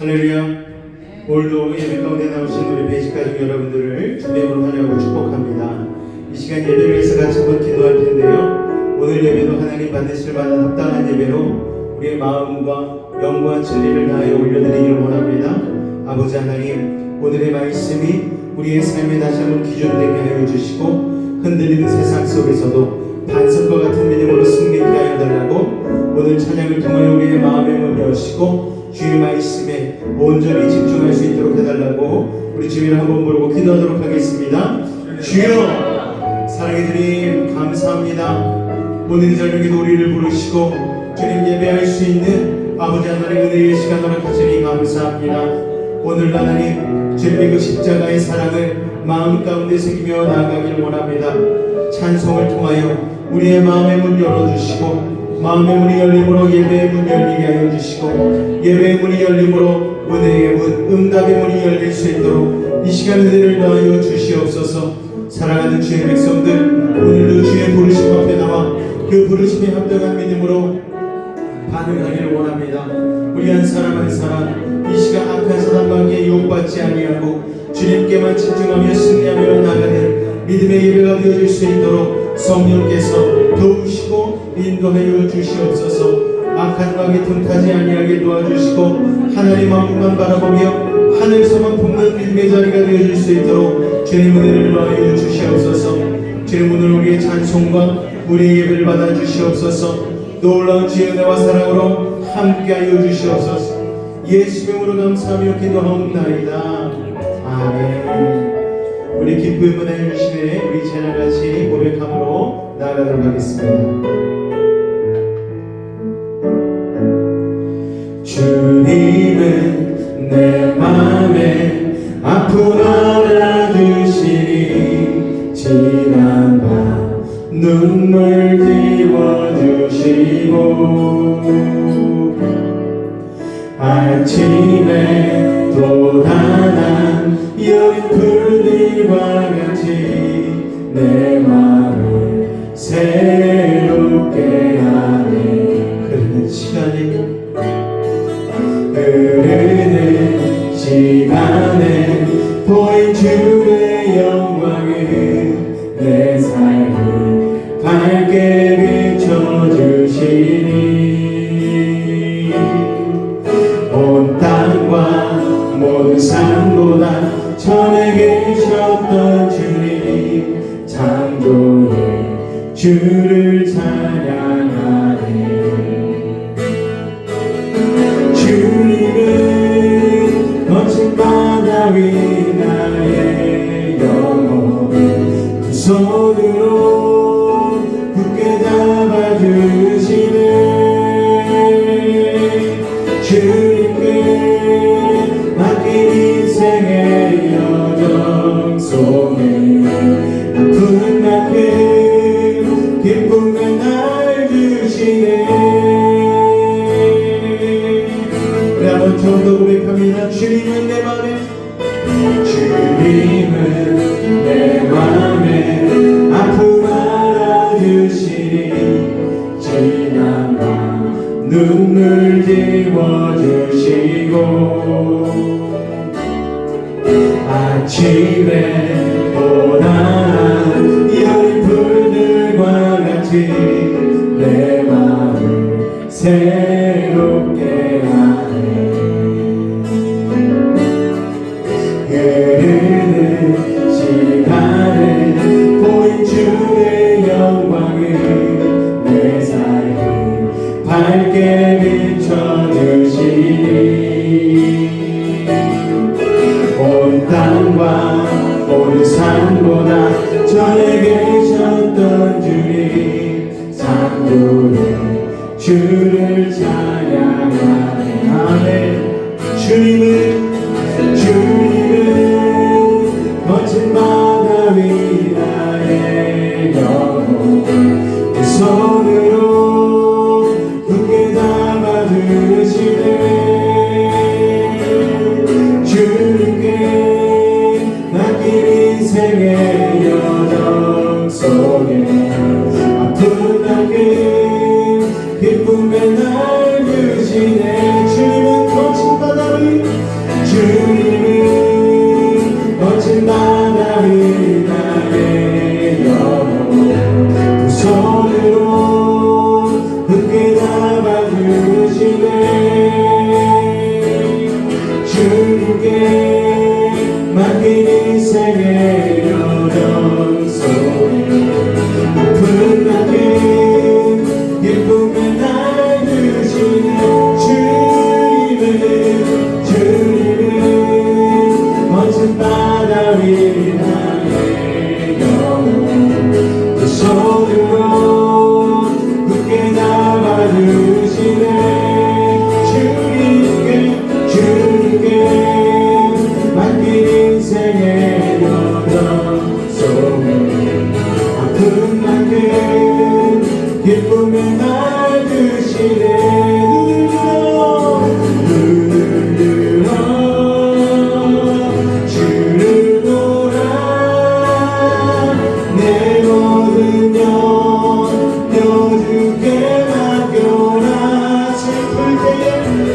할렐루야. 오늘도 예배 가운데 나오신 우리 배식가족 여러분들을 주님으로 환영하고 축복합니다. 이 시간 예배를 위해서 같이 한번 기도할 텐데요, 오늘 예배도 하나님 받으실 만한 합당한 예배로 우리의 마음과 영과 진리를 다하여 올려드리기를 원합니다. 아버지 하나님, 오늘의 말씀이 우리의 삶에 다시 한번 기준되게 하여 주시고, 흔들리는 세상 속에서도 반석과 같은 믿음으로 승리케 하여 달라고, 오늘 찬양을 통하여 우리의 마음의 문 여시고 주의 말씀에 온전히 집중할 수 있도록 해달라고 우리 주님을 한번 부르고 기도하도록 하겠습니다. 주여, 사랑의 주님 감사합니다. 오늘 저녁에도 우리를 부르시고 주님 예배할 수 있는 아버지 하나님 은혜의 시간 허락하시니 감사합니다. 오늘 하나님 주님의 그 십자가의 사랑을 마음 가운데 새기며 나아가기를 원합니다. 찬송을 통하여 우리의 마음의 문 열어주시고, 마음의 문이 열림으로 예배의 문 열리게 하여 주시고, 예배의 문이 열림으로 은혜의 문, 응답의 문이 열릴 수 있도록 이 시간 은혜를 더하여 주시옵소서. 사랑하는 주의 백성들, 오늘도 주의 부르심 앞에 나와 그 부르심에 합당한 믿음으로 반응하기를 원합니다. 우리 한 사람 한 사람 이 시간 악한 사람에게 유혹받지 아니하고 주님께만 집중하며 승리하며 나가는 믿음의 예배가 되어질 수 있도록 성령께서 도우시고 인도하여 주시옵소서. 악한 마귀 틈타지 아니하게 도와주시고 하나님 마음만 바라보며 하늘서만 품는 믿음의 자리가 되어질 수 있도록 주님 은혜를 더하여 주시옵소서. 주님 오늘 우리의 찬송과 우리의 예배를 받아 주시옵소서. 놀라운 주의 은혜와 사랑으로 함께하여 주시옵소서. 예수 이름으로 감사하며 기도하옵나이다. 아멘. 우리 기쁨 은혜 주시네 우리 제날같이 고백함으로 나아가도록 하겠습니다. 주님은 내 맘에 아픔 알아주시니 지난 밤 눈물 띄워주시고 아침에 또 다난 여린 풀들과 같이 내 마음을 새롭게 하네. 흐르는 시간이 흐르는 시간에 보인 주의 영광은 내 삶을 밝게 비춰주시니 온 땅과 모든 산보다 전에 계셨던 주님 창조의 주를 찬양하네. 주님은 거친 바다 위 나의 영혼 두 손으로 굳게 잡아주시네. 주님께 맡긴 인생의 여정 속에 아픈 만큼 기쁨의 날 주시네. 우리 한번 좀 더 고백합니다. 주님은 내 맘에, 주님은 내 맘에 아픔 알아주시니 지난 밤 눈물 지워주시고 아침에 보나한 여린 풀들과 같이 내 마음을 새롭게 하네. 흐르는 시간에 보인 주의 영광은 내 삶을 밝게 비춰주시니 온 땅과 온 산보다 전에 계셨던 주님 창조의 주를 찬양하네. 아멘. 주님은 거친 바다 위 나의 영혼 두 손으로 굳게 잡아주시네. 주님께 맡긴 인생의 여정 속에 아픈 만큼 기쁨의 날 주시네. 주님은 거친 바다 위, 주님은 거친 바다 위 나의 영혼 두 손으로 굳게 잡아주시네. 주님께 맡긴 인생의 여정 속에 아픈 만큼 기쁨의 날 주시네. 주님은 거친 바다 위 나의 영혼 두 손으로 굳게 잡아주시네. 주님께 맡긴 인생의 여정 속에 아픈 만큼 기쁨의 날 주시네. 눈을 들어 주를 보라. 내 모든 염려 주께 맡겨라.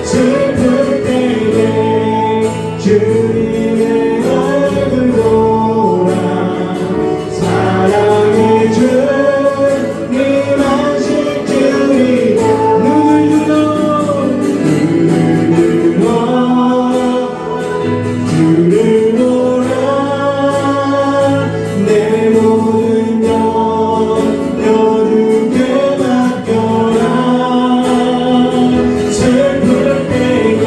슬플 때에 주님의 얼굴 보라. 사랑의 주님 안식 주리. 눈을 들어 주를 보라. 내 모든 염려 주께 맡겨라. 슬플 때에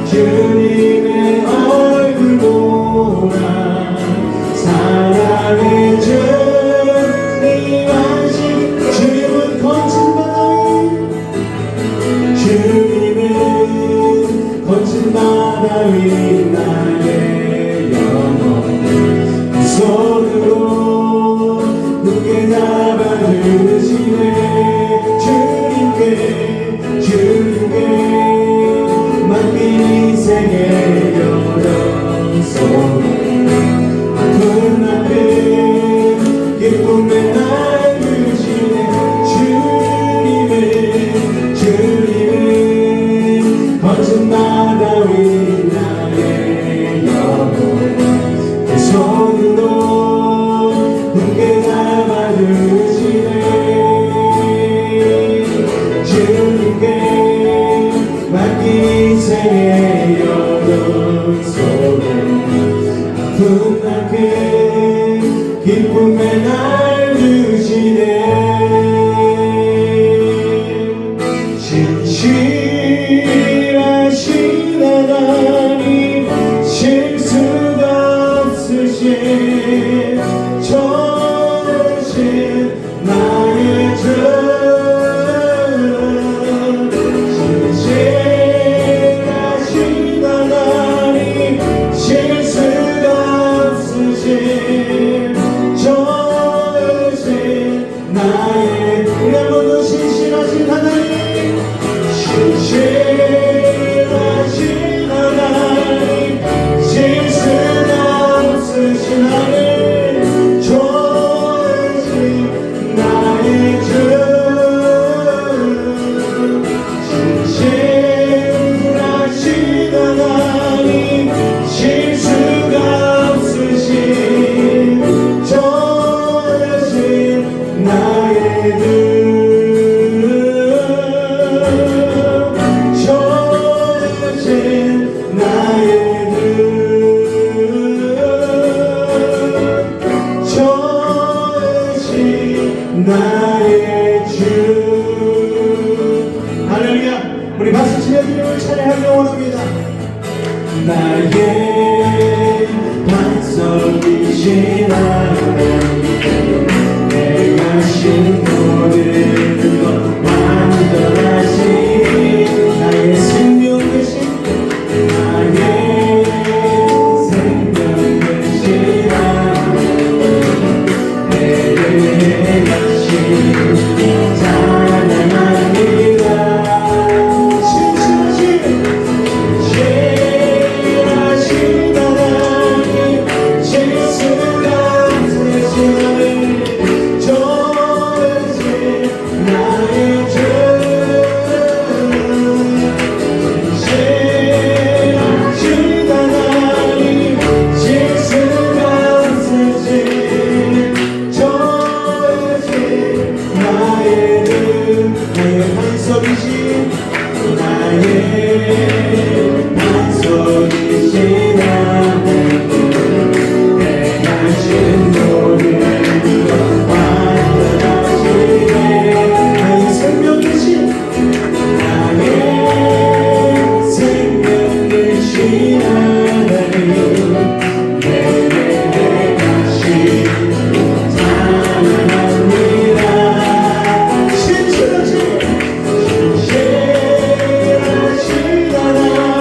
주님의 얼굴 보라. 사랑의 주님 안식. 주님은 거친 바다 위, 주님은 거친 바다 위 나의 영혼 두 손으로 굳게 잡아주시네. 주님께 맡긴 인생의 여정 속에 아픈 만큼 기쁨의 날 주시네. 주님은 거친 인생의 여정 속에 아픈 만큼 기쁨의 날 주시네. 진실하신 하나님 실수가 없으신 좋으신 나의 주. 진실하신 하나님 실수가 없으신 좋으신 나의 우리 한 번 더 신실하신 하나님 신실하신 하나님 실수가 없으신 하나님 좋으신 나의 주. 신실하신 하나님 실수가 없으신 좋으신 나의 주. 좋으신 나의 주. 좋으신 나의 주. 할렐루야. 우리 박수 치며 주님을 찬양하기 원합니다. 나의 반석이신 하나님 내가 신 모든 것 완전하신 나의 생명 되신 나의 생명 되신 하나님 내게 가신 찬양합니다. 신실하신 하나님 실수가 없으신 좋으신 나의 주. 신실하신 하나님 실수가 없으신 좋으신 나의 주. 나의 반석이신 나의 반석이신 하나님 내가 신 모든 것 완전하시네 나의 생명 되신 나의 생명 되신 하나님 내게 가신 찬양합니다. 신실하신 하나님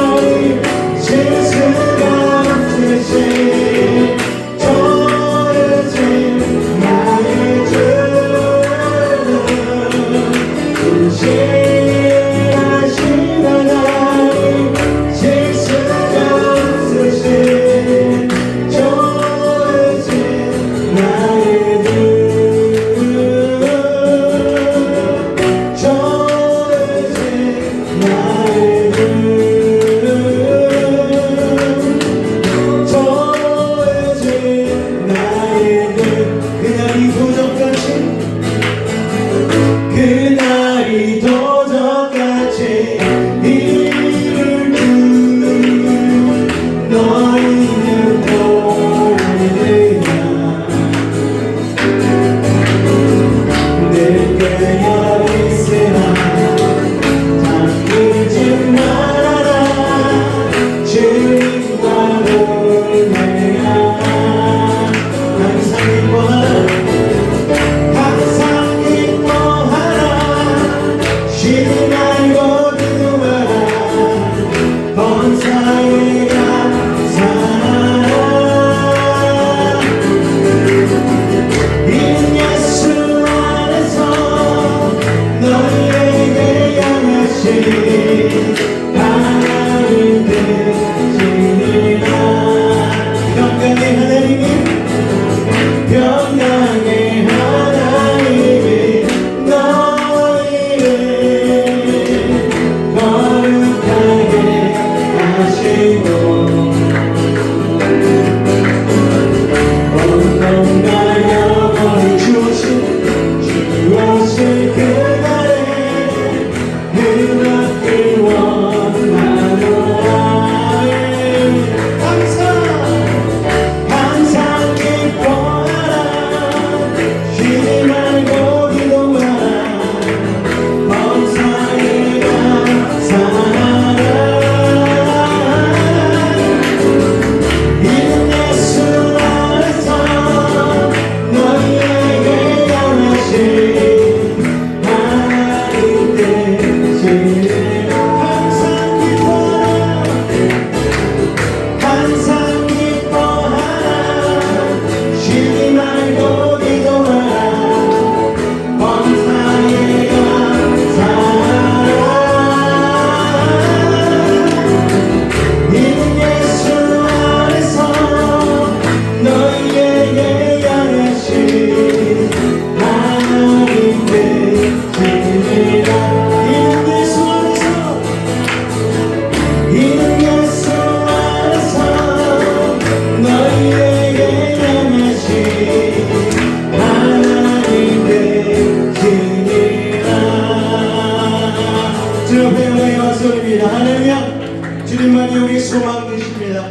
주님만이 우리의 소망 되십니다.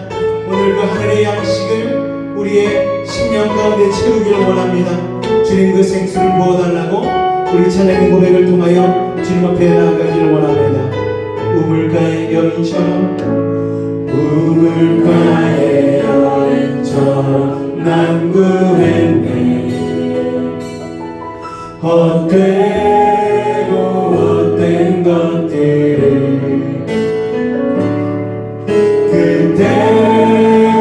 오늘 그 하늘의 양식을 우리의 심령 가운데 채우기를 원합니다. 주님 그 생수를 부어달라고 우리 찬양의 고백을 통하여 주님 앞에 나아가기를 원합니다. 우물가의 여인처럼 우물가의 여인처럼 난 구했네. 헛되고 헛된 것들을 그때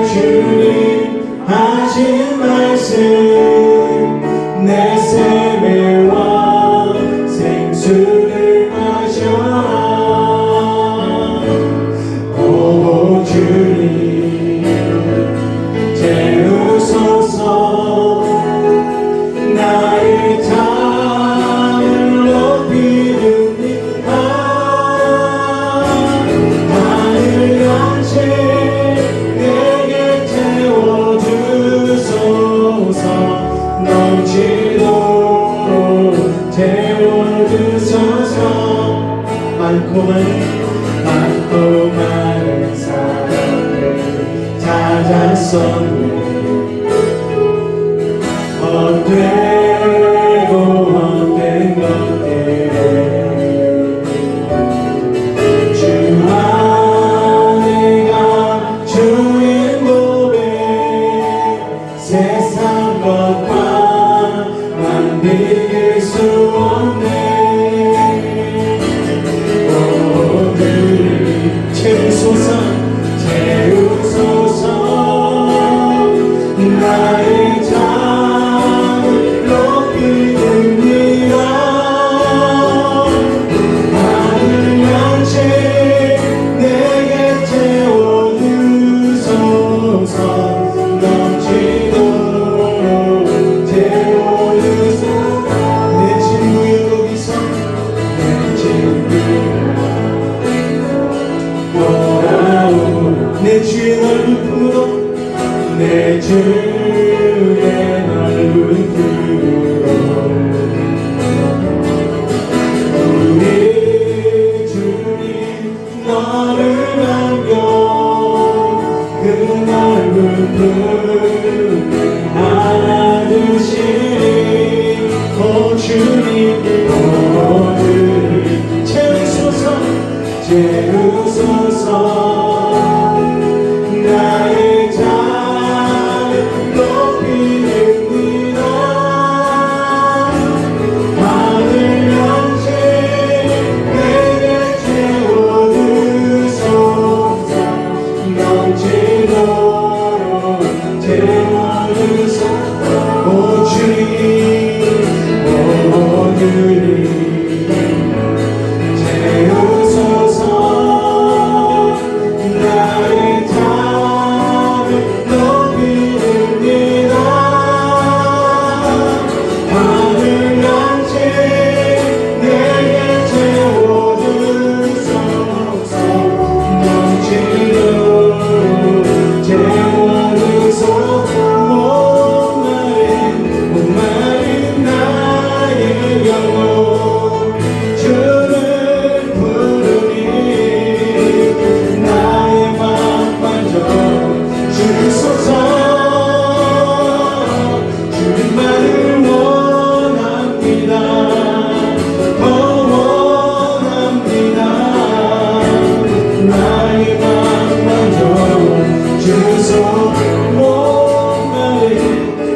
주님 하신 말씀 내 세매와 생수를 마셔라. 오 주님 채우소서. 나의 잔을 높이는이다. 하늘 양식 내게 채워주소서. 넘치도록 채워주소서. 많고 많은 사랑을 찾았었네. 헛되고 헛된 것들을 주 안에 주인 고백 세상 것과 난 비길 수 없네. 오 주님 채우소서. 나의 잔을 높이는이다. 하늘 양식 내게 채워주소서. 넘치도록 채워주소서. 내 친구여 거기서 내 친구 돌아오. 내 주의 넓은 품으로 내 주의 넓은 품으로 우리 주님 너를 남겨 그 넓은 품에 안아주시리. 오 주님 채우소서. 채우소서. 나의 잔을 높이는이다. 하늘 양식 내게 채워주소서. 넘치도록 채워주소서. 오 주님 오 주님 채우소서. 나의 잔을 높이는이다. 하늘 양식 내게 채워주소서. 넘치도록 채워주소서. 목마른 나의 영혼 주를 부르니 나의 맘 만져 주소서. 주님만을 원합니다. 더 원합니다. 나의 맘 만져 주소서.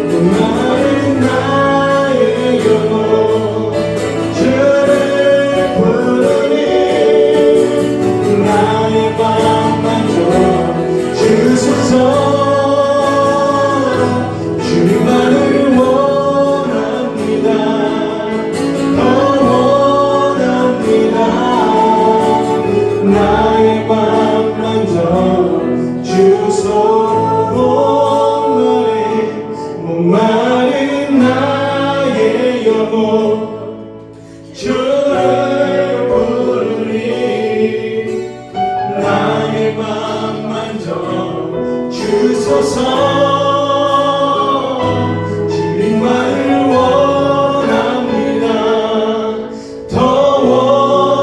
목마른 나의 영혼 주를 부르니 나의 맘 만져 주소서. 주님만을 원합니다. 더 원합니다. 나의 맘 만져 주소서. 목마른 나의 영혼 주를 부르니 나의 맘 만져 주소서. 주님만을 원합니다. 더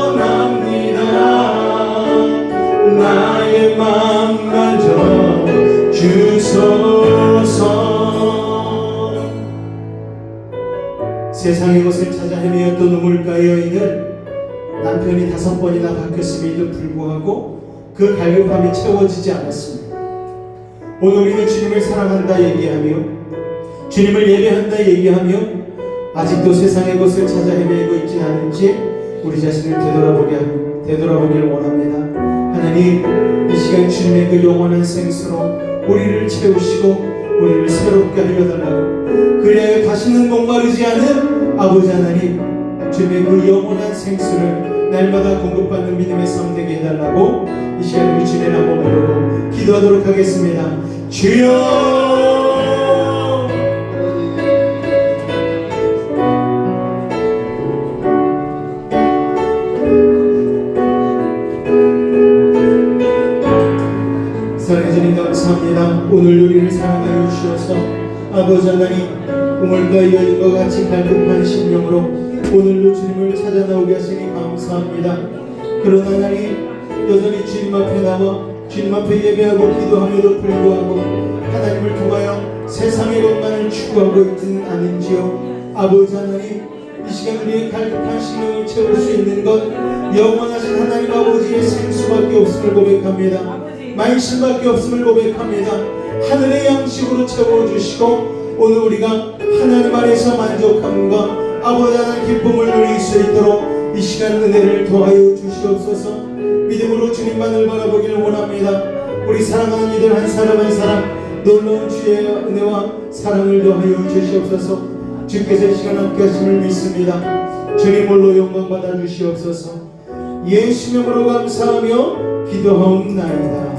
원합니다. 나의 주옵소서. 세상의 것을 찾아 헤매었던 우물가의 여인은 남편이 5번이나 바뀌었음에도 불구하고 그 갈급함이 채워지지 않았습니다. 오늘 우리는 주님을 사랑한다 얘기하며 주님을 예배한다 얘기하며 아직도 세상의 것을 찾아 헤매고 있지 않은지 우리 자신을 되돌아보기를 원합니다. 하나님, 이 시간 주님의 그 영원한 생수로 우리를 채우시고 우리를 새롭게 하려 달라고, 그래야 다시는 목마르지 않은 아버지 하나님, 주님의 그 영원한 생수를 날마다 공급받는 믿음의 삶 되게 해달라고 이 시간 우리 주님의 한번 부르고 기도하도록 하겠습니다. 주여, 사랑해 주님 감사합니다. 오늘 우리를 사랑하여 주셔서 아버지 하나님, 우물가의 여인과 같이 갈급한 심령으로 오늘도 주님을 찾아 나오게 하시니 감사합니다. 그러나 하나님, 여전히 주님 앞에 나와 주님 앞에 예배하고 기도함에도 불구하고 하나님을 통하여 세상의 것만을 추구하고 있지는 않은지요. 아버지 하나님, 이 시간 우리의 갈급한 심령을 채울 수 있는 것 영원하신 하나님 아버지의 생수밖에 없음을 고백합니다. 말씀밖에 없음을 고백합니다. 하늘의 양식으로 채워주시고 오늘 우리가 하나님 안에서 만족함과 아버지 하나님 기쁨을 누릴 수 있도록 이 시간 은혜를 더하여 주시옵소서. 믿음으로 주님만을 바라보기를 원합니다. 우리 사랑하는 이들 한 사람 한 사람 놀라운 주의 은혜와 사랑을 더하여 주시옵소서. 주께서 이 시간 함께 하심을 믿습니다. 주님 홀로 영광 받아 주시옵소서. 예수 이름으로 감사하며 기도하옵나이다.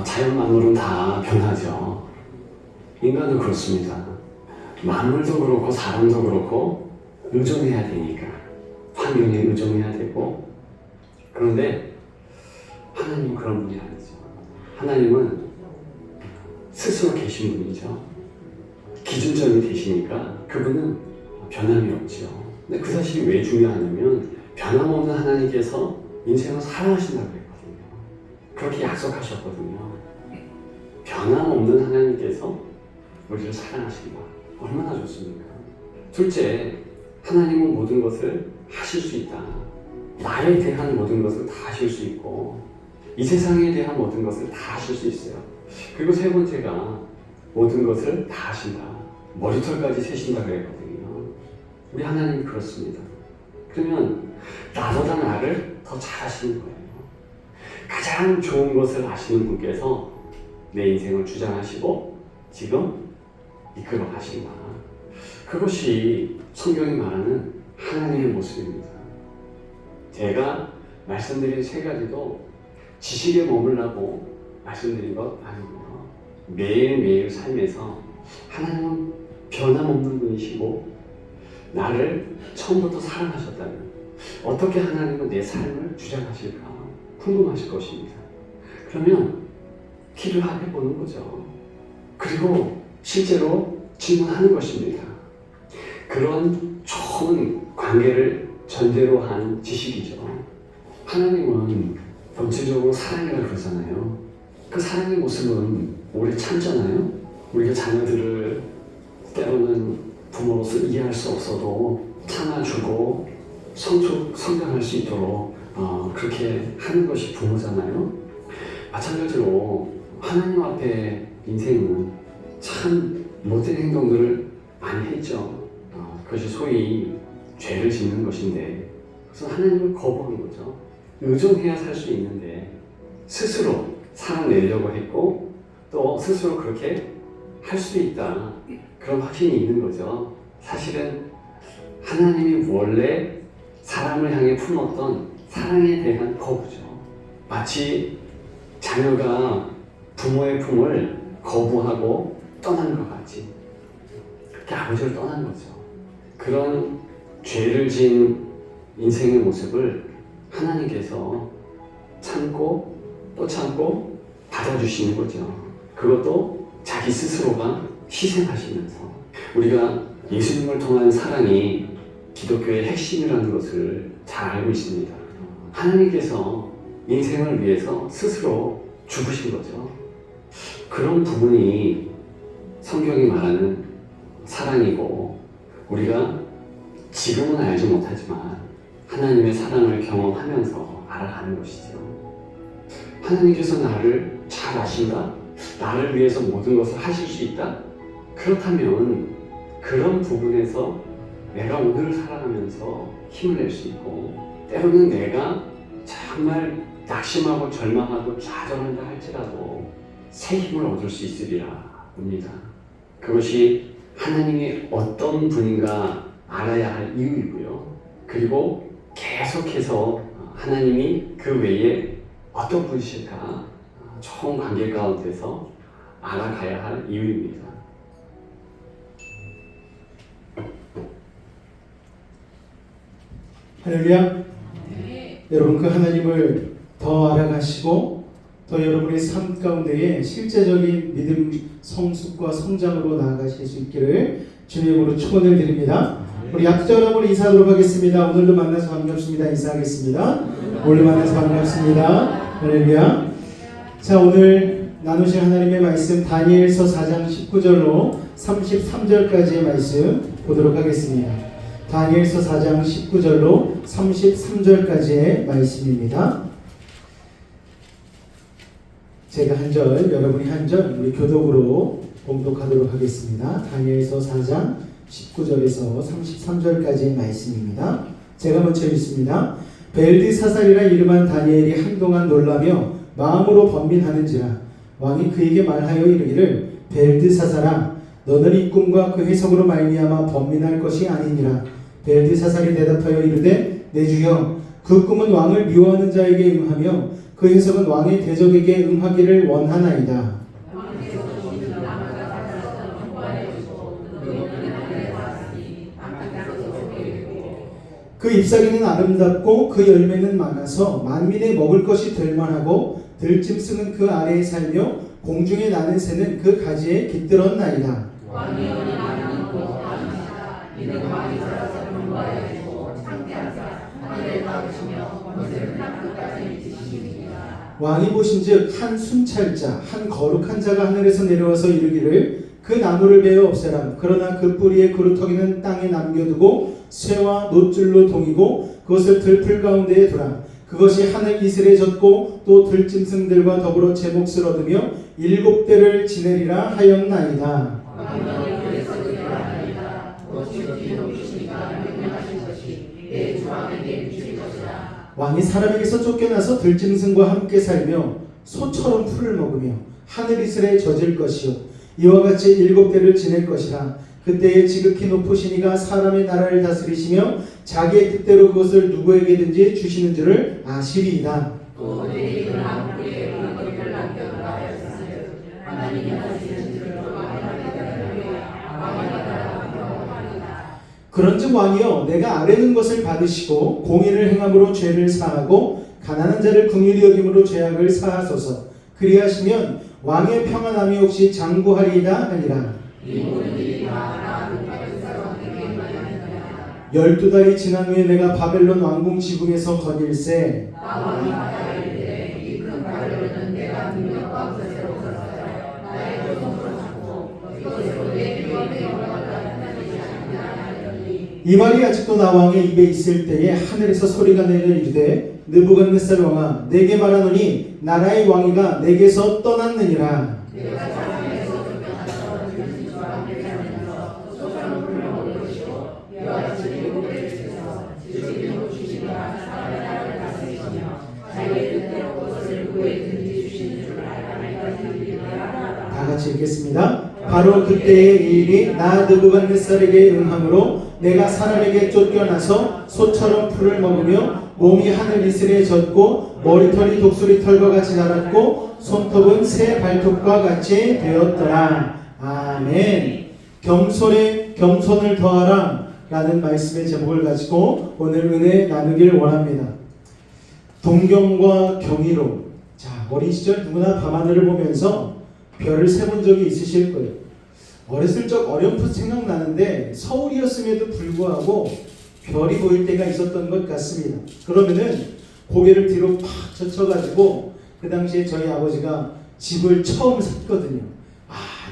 자연 만물은 다 변하죠. 인간도 그렇습니다. 만물도 그렇고 사람도 그렇고 의존해야 되니까 환경에 의존해야 되고, 그런데 하나님은 그런 분이 아니죠. 하나님은 스스로 계신 분이죠. 기준점이 되시니까 그분은 변함이 없죠. 근데 그 사실이 왜 중요하냐면 변함없는 하나님께서 인생을 사랑하신다고 했거든요. 그렇게 약속하셨거든요. 변함없는 하나님께서 우리를 사랑하신다. 얼마나 좋습니까? 둘째, 하나님은 모든 것을 하실 수 있다. 나에 대한 모든 것을 다 하실 수 있고 이 세상에 대한 모든 것을 다 하실 수 있어요. 그리고 세 번째가 모든 것을 다 하신다. 머리털까지 세신다 그랬거든요. 우리 하나님이 그렇습니다. 그러면 나보다 나를 더 잘하시는 거예요. 가장 좋은 것을 아시는 분께서 내 인생을 주장하시고 지금 이끌어 가신다. 그것이 성경이 말하는 하나님의 모습입니다. 제가 말씀드린 세 가지도 지식에 머물라고 말씀드린 것 아니고요. 매일매일 삶에서 하나님은 변함없는 분이시고 나를 처음부터 사랑하셨다면 어떻게 하나님은 내 삶을 주장하실까 궁금하실 것입니다. 그러면 기도를 해보는 거죠. 그리고 실제로 질문하는 것입니다. 그런 좋은 관계를 전제로 한 지식이죠. 하나님은 본질적으로 사랑이라고 그러잖아요. 그 사랑의 모습은 오래 참잖아요. 우리가 자녀들을 때로는 부모로서 이해할 수 없어도 참아주고 성장할 수 있도록 그렇게 하는 것이 부모잖아요. 마찬가지로 하나님 앞에 인생은 참 못된 행동들을 많이 했죠. 그것이 소위 죄를 짓는 것인데, 그래서 하나님을 거부한 거죠. 의존해야 살 수 있는데 스스로 살아내려고 했고 또 스스로 그렇게 할 수 있다, 그런 확신이 있는 거죠. 사실은 하나님이 원래 사람을 향해 품었던 사랑에 대한 거부죠. 마치 자녀가 부모의 품을 거부하고 떠난 것 같이 그렇게 아버지를 떠난 거죠. 그런 죄를 지은 인생의 모습을 하나님께서 참고 또 참고 받아주시는 거죠. 그것도 자기 스스로가 희생하시면서 우리가 예수님을 통한 사랑이 기독교의 핵심이라는 것을 잘 알고 있습니다. 하나님께서 인생을 위해서 스스로 죽으신 거죠. 그런 부분이 성경이 말하는 사랑이고 우리가 지금은 알지 못하지만 하나님의 사랑을 경험하면서 알아가는 것이죠. 하나님께서 나를 잘 아신다? 나를 위해서 모든 것을 하실 수 있다? 그렇다면 그런 부분에서 내가 오늘을 살아가면서 힘을 낼 수 있고 때로는 내가 정말 낙심하고 절망하고 좌절한다 할지라도 새 힘을 얻을 수 있으리라 봅니다. 그것이 하나님이 어떤 분인가 알아야 할 이유이고요. 그리고 계속해서 하나님이 그 외에 어떤 분이실까 좋은 관계 가운데서 알아가야 할 이유입니다. 할렐루야. 여러분 그 하나님을 더 알아가시고 더 여러분의 삶 가운데에 실제적인 믿음 성숙과 성장으로 나아가실 수 있기를 주님으로 축원을 드립니다. 우리 약속으로 인사하도록 하겠습니다. 오늘도 만나서 반갑습니다. 인사하겠습니다. 오늘 만나서 반갑습니다. 할렐루야. 자, 오늘 나누실 하나님의 말씀 다니엘서 4장 19절로 33절까지의 말씀 보도록 하겠습니다. 다니엘서 4장 19절로 33절까지의 말씀입니다. 제가 한 절, 여러분이 한 절, 우리 교독으로 봉독하도록 하겠습니다. 다니엘서 4장 19절에서 33절까지의 말씀입니다. 제가 먼저 읽습니다. 벨드사살이라 이름한 다니엘이 한동안 놀라며 마음으로 번민하는지라 왕이 그에게 말하여 이르기를 벨드사살아 너는 이 꿈과 그 해석으로 말미암아 번민할 것이 아니니라. 벨드사살이 대답하여 이르되 내 주여 그 꿈은 왕을 미워하는 자에게 응하며 그 해석은 왕의 대적에게 응하기를 원하나이다. 그 잎사귀는 아름답고 그 열매는 많아서 만민의 먹을 것이 될 만하고 들짐승은 그 아래에 살며 공중에 나는 새는 그 가지에 깃들었나이다. 왕이 보신즉 한 순찰자 한 거룩한 자가 하늘에서 내려와서 이르기를 그 나무를 베어 없애라. 그러나 그 뿌리의 그루터기는 땅에 남겨두고 쇠와 놋줄로 동이고 그것을 들풀 가운데에 두라. 그것이 하늘 이슬에 젖고 또 들짐승들과 더불어 제 몫을 얻으며 7대를 지내리라 하였나이다. 왕이 사람에게서 쫓겨나서 들짐승과 함께 살며 소처럼 풀을 먹으며 하늘 이슬에 젖을 것이요 이와 같이 7대를 지낼 것이라. 그때에 지극히 높으신 이가 사람의 나라를 다스리시며 자기의 뜻대로 그것을 누구에게든지 주시는 줄을 아시리이다. 그런즉 왕이여 내가 아뢰는 것을 받으시고 공의를 행함으로 죄를 사하고 가난한 자를 긍휼히 여김으로 죄악을 사하소서. 그리하시면 왕의 평안함이 혹시 장구하리이다 하니라. 12달이 지난 후에 내가 바벨론 왕궁 지붕에서 거닐세 이 말이 아직도 나 왕의 입에 있을 때에 하늘에서 소리가 내려 이르되 느부갓네살 왕아 내게 말하노니 나라의 왕위가 내게서 떠났느니라. 다 같이 읽겠습니다. 바로 그때의 일이 나 느부갓네살에게 응함으로 내가 사람에게 쫓겨나서 소처럼 풀을 먹으며 몸이 하늘 이슬에 젖고 머리털이 독수리 털과 같이 자랐고 손톱은 새 발톱과 같이 되었더라. 아멘. 겸손에 겸손을 더하라 라는 말씀의 제목을 가지고 오늘 은혜 나누길 원합니다. 동경과 경이로. 자, 어린 시절 누구나 밤하늘을 보면서 별을 세본 적이 있으실 거예요. 어렸을 적 어렴풋 생각나는데 서울이었음에도 불구하고 별이 보일 때가 있었던 것 같습니다. 그러면은 고개를 뒤로 팍 젖혀가지고 그 당시에 저희 아버지가 집을 처음 샀거든요.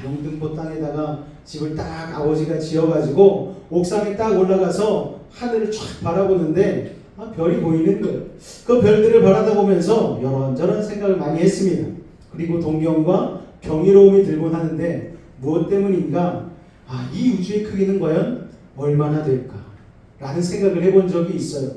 영등포 땅에다가 집을 딱 아버지가 지어가지고 옥상에 딱 올라가서 하늘을 쫙 바라보는데 별이 보이는 거예요. 그 별들을 바라다 보면서 이런저런 생각을 많이 했습니다. 그리고 동경과 경이로움이 들곤 하는데 무엇 때문인가? 이 우주의 크기는 과연 얼마나 될까? 라는 생각을 해본 적이 있어요.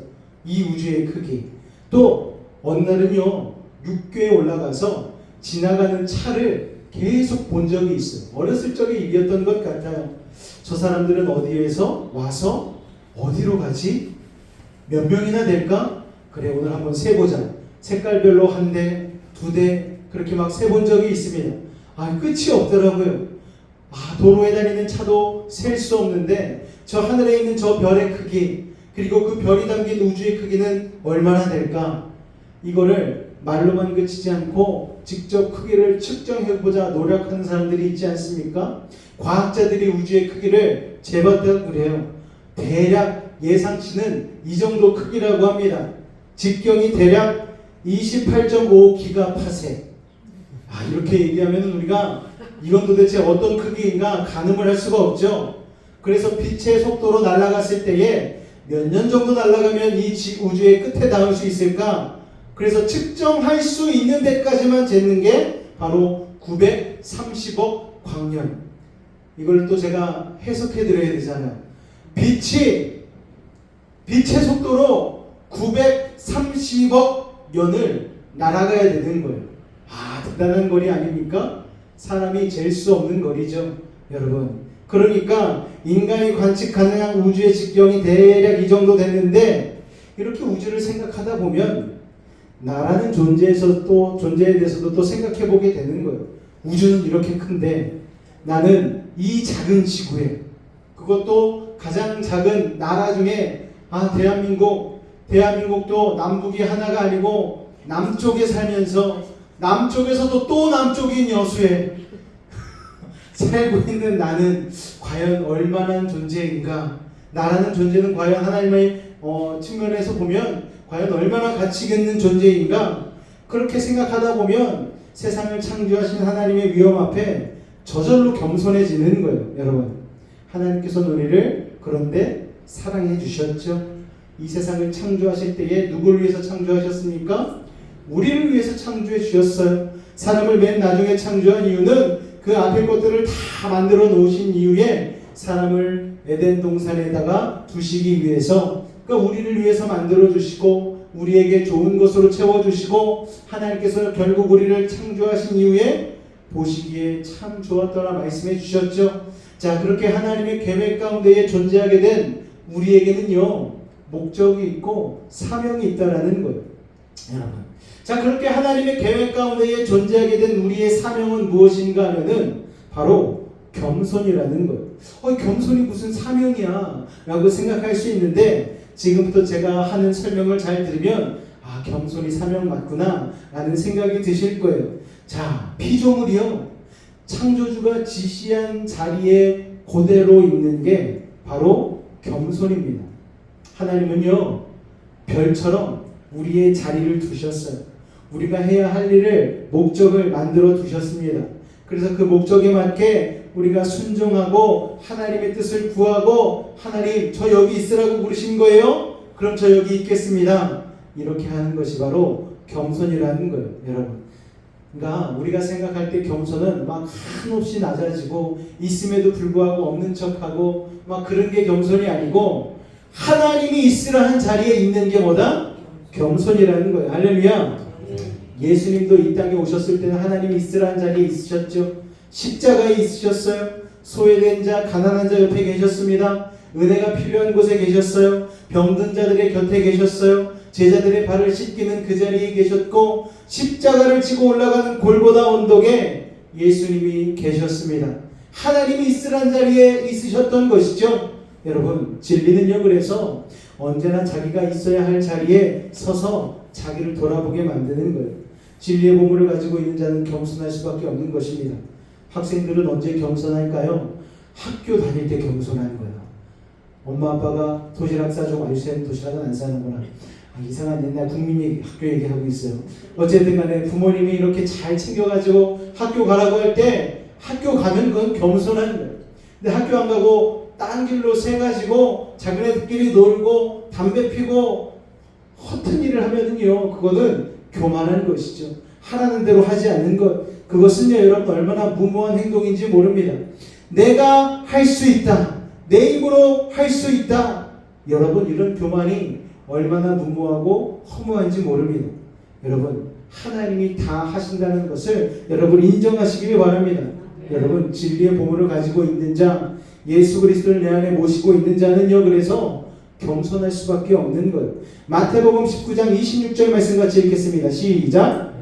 이 우주의 크기. 또 어느 날은요, 육교에 올라가서 지나가는 차를 계속 본 적이 있어요. 어렸을 적의 일이었던 것 같아요. 저 사람들은 어디에서 와서 어디로 가지? 몇 명이나 될까? 그래, 오늘 한번 세보자. 색깔별로 한 대, 두 대, 그렇게 막 세본 적이 있습니다. 끝이 없더라고요. 도로에 다니는 차도 셀 수 없는데 저 하늘에 있는 저 별의 크기, 그리고 그 별이 담긴 우주의 크기는 얼마나 될까? 이거를 말로만 그치지 않고 직접 크기를 측정해보자 노력하는 사람들이 있지 않습니까? 과학자들이 우주의 크기를 재봤다고 그래요. 대략 예상치는 이 정도 크기라고 합니다. 직경이 대략 28.5기가파섹. 이렇게 얘기하면 우리가 이건 도대체 어떤 크기인가 가늠을 할 수가 없죠. 그래서 빛의 속도로 날아갔을 때에 몇 년 정도 날아가면 이 우주의 끝에 닿을 수 있을까? 그래서 측정할 수 있는 데까지만 재는 게 바로 930억 광년. 이걸 또 제가 해석해 드려야 되잖아요. 빛의 속도로 930억 년을 날아가야 되는 거예요. 대단한 거리 아닙니까? 사람이 잴 수 없는 거리죠, 여러분. 그러니까 인간이 관측 가능한 우주의 직경이 대략 이 정도 됐는데, 이렇게 우주를 생각하다 보면 나라는 존재에 대해서도 또 생각해 보게 되는 거예요. 우주는 이렇게 큰데 나는 이 작은 지구에, 그것도 가장 작은 나라 중에 대한민국도 남북이 하나가 아니고 남쪽에 살면서 남쪽에서도 또 남쪽인 여수에 살고 있는 나는 과연 얼마나 존재인가? 나라는 존재는 과연 하나님의 측면에서 보면 과연 얼마나 가치 있는 존재인가? 그렇게 생각하다 보면 세상을 창조하신 하나님의 위엄 앞에 저절로 겸손해지는 거예요, 여러분. 하나님께서는 우리를 그런데 사랑해 주셨죠. 이 세상을 창조하실 때에 누구를 위해서 창조하셨습니까? 우리를 위해서 창조해 주셨어요. 사람을 맨 나중에 창조한 이유는 그 앞에 것들을 다 만들어 놓으신 이후에 사람을 에덴 동산에다가 두시기 위해서, 그러니까 우리를 위해서 만들어 주시고 우리에게 좋은 것으로 채워 주시고, 하나님께서 결국 우리를 창조하신 이후에 보시기에 참 좋았더라 말씀해 주셨죠. 자, 그렇게 하나님의 계획 가운데에 존재하게 된 우리에게는요, 목적이 있고 사명이 있다라는 거예요, 여러분. 자, 그렇게 하나님의 계획 가운데에 존재하게 된 우리의 사명은 무엇인가 하면은 바로 겸손이라는 거예요. 겸손이 무슨 사명이야 라고 생각할 수 있는데, 지금부터 제가 하는 설명을 잘 들으면 겸손이 사명 맞구나 라는 생각이 드실 거예요. 자, 피조물이요, 창조주가 지시한 자리에 그대로 있는 게 바로 겸손입니다. 하나님은요, 별처럼 우리의 자리를 두셨어요. 우리가 해야 할 일을, 목적을 만들어 두셨습니다. 그래서 그 목적에 맞게 우리가 순종하고 하나님의 뜻을 구하고, 하나님 저 여기 있으라고 부르신 거예요? 그럼 저 여기 있겠습니다. 이렇게 하는 것이 바로 겸손이라는 거예요, 여러분. 그러니까 우리가 생각할 때 겸손은 막 한없이 낮아지고 있음에도 불구하고 없는 척하고 막 그런 게 겸손이 아니고, 하나님이 있으라 한 자리에 있는 게 뭐다? 겸손이라는 거예요. 할렐루야. 예수님도 이 땅에 오셨을 때는 하나님이 있으라 한 자리에 있으셨죠. 십자가에 있으셨어요. 소외된 자, 가난한 자 옆에 계셨습니다. 은혜가 필요한 곳에 계셨어요. 병든 자들의 곁에 계셨어요. 제자들의 발을 씻기는 그 자리에 계셨고, 십자가를 지고 올라가는 골고다 언덕에 예수님이 계셨습니다. 하나님이 있으란 자리에 있으셨던 것이죠. 여러분, 진리는요, 그래서 언제나 자기가 있어야 할 자리에 서서 자기를 돌아보게 만드는 거예요. 진리의 보물을 가지고 있는 자는 겸손할 수밖에 없는 것입니다. 학생들은 언제 겸손할까요? 학교 다닐 때 겸손한 거야. 엄마 아빠가 도시락 싸주고 아유쌤 도시락은 안 싸는구나. 이상한 옛날 국민 학교 얘기하고 있어요. 어쨌든 간에 부모님이 이렇게 잘 챙겨가지고 학교 가라고 할 때 학교 가면 그건 겸손한 거예요. 근데 학교 안 가고 딴 길로 새가지고 자기네들끼리 놀고 담배 피고 허튼 일을 하면은요, 그거는 교만한 것이죠. 하라는 대로 하지 않는 것, 그것은요 여러분 얼마나 무모한 행동인지 모릅니다. 내가 할 수 있다, 내 힘으로 할 수 있다. 여러분 이런 교만이 얼마나 무모하고 허무한지 모릅니다. 여러분 하나님이 다 하신다는 것을 여러분 인정하시길 바랍니다. 여러분 진리의 보물을 가지고 있는 자, 예수 그리스도를 내 안에 모시고 있는 자는요 그래서 겸손할 수밖에 없는 거예요. 마태복음 19장 26절 말씀 같이 읽겠습니다. 시작.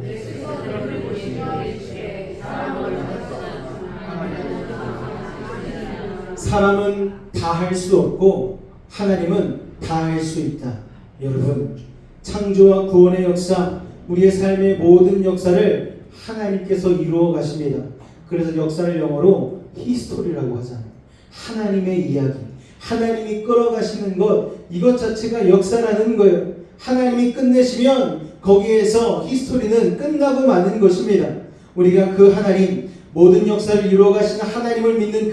사람은 다 할 수 없고 하나님은 다 할 수 있다. 여러분 창조와 구원의 역사, 우리의 삶의 모든 역사를 하나님께서 이루어 가십니다. 그래서 역사를 영어로 히스토리라고 하잖아요. 하나님의 이야기, 하나님이 끌어가시는 것, 이것 자체가 역사라는 거예요. 하나님이 끝내시면 거기에서 히스토리는 끝나고 마는 것입니다. 우리가 그 하나님, 모든 역사를 이루어 가시는 하나님을 믿는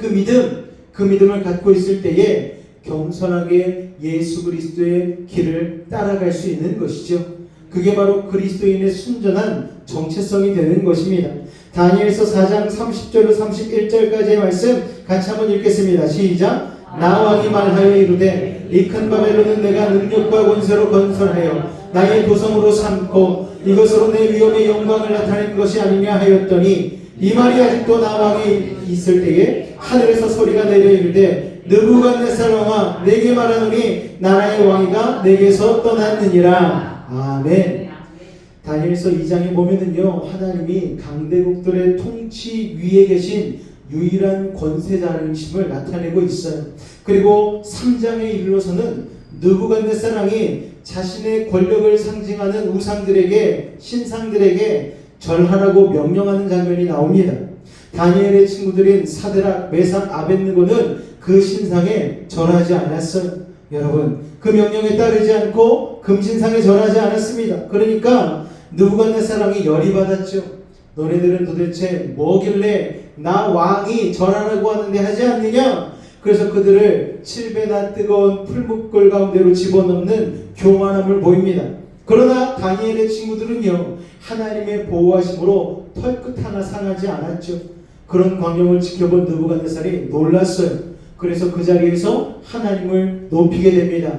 그 믿음을 갖고 있을 때에 겸손하게 예수 그리스도의 길을 따라갈 수 있는 것이죠. 그게 바로 그리스도인의 순전한 정체성이 되는 것입니다. 다니엘서 4장 30절로 31절까지의 말씀 같이 한번 읽겠습니다. 시작. 나 왕이 말하여 이르되 이 큰 바벨론은 내가 능력과 권세로 건설하여 나의 도성으로 삼고 이것으로 내 위엄의 영광을 나타낸 것이 아니냐 하였더니 이 말이 아직도 나 왕이 있을 때에 하늘에서 소리가 내려 이르되 느부갓네살 왕아 내게 말하노니 나라의 왕이가 내게서 떠났느니라. 아멘. 다니엘서 2장에 보면은요 하나님이 강대국들의 통치 위에 계신 유일한 권세자이심을 나타내고 있어요. 그리고 3장에 이르러서는 느부갓네살 왕이 자신의 권력을 상징하는 우상들에게, 신상들에게 절하라고 명령하는 장면이 나옵니다. 다니엘의 친구들인 사드락, 메삭, 아벳느고는 그 신상에 절하지 않았어요. 여러분 그 명령에 따르지 않고 금신상에 절하지 않았습니다. 그러니까 느부갓네살 왕이 열이 받았죠. 너네들은 도대체 뭐길래 나 왕이 절하라고 하는데 하지 않느냐? 그래서 그들을 7배나 뜨거운 풀무불 가운데로 집어넣는 교만함을 보입니다. 그러나 다니엘의 친구들은요 하나님의 보호하심으로 털끝 하나 상하지 않았죠. 그런 광경을 지켜본 느부갓네살이 놀랐어요. 그래서 그 자리에서 하나님을 높이게 됩니다.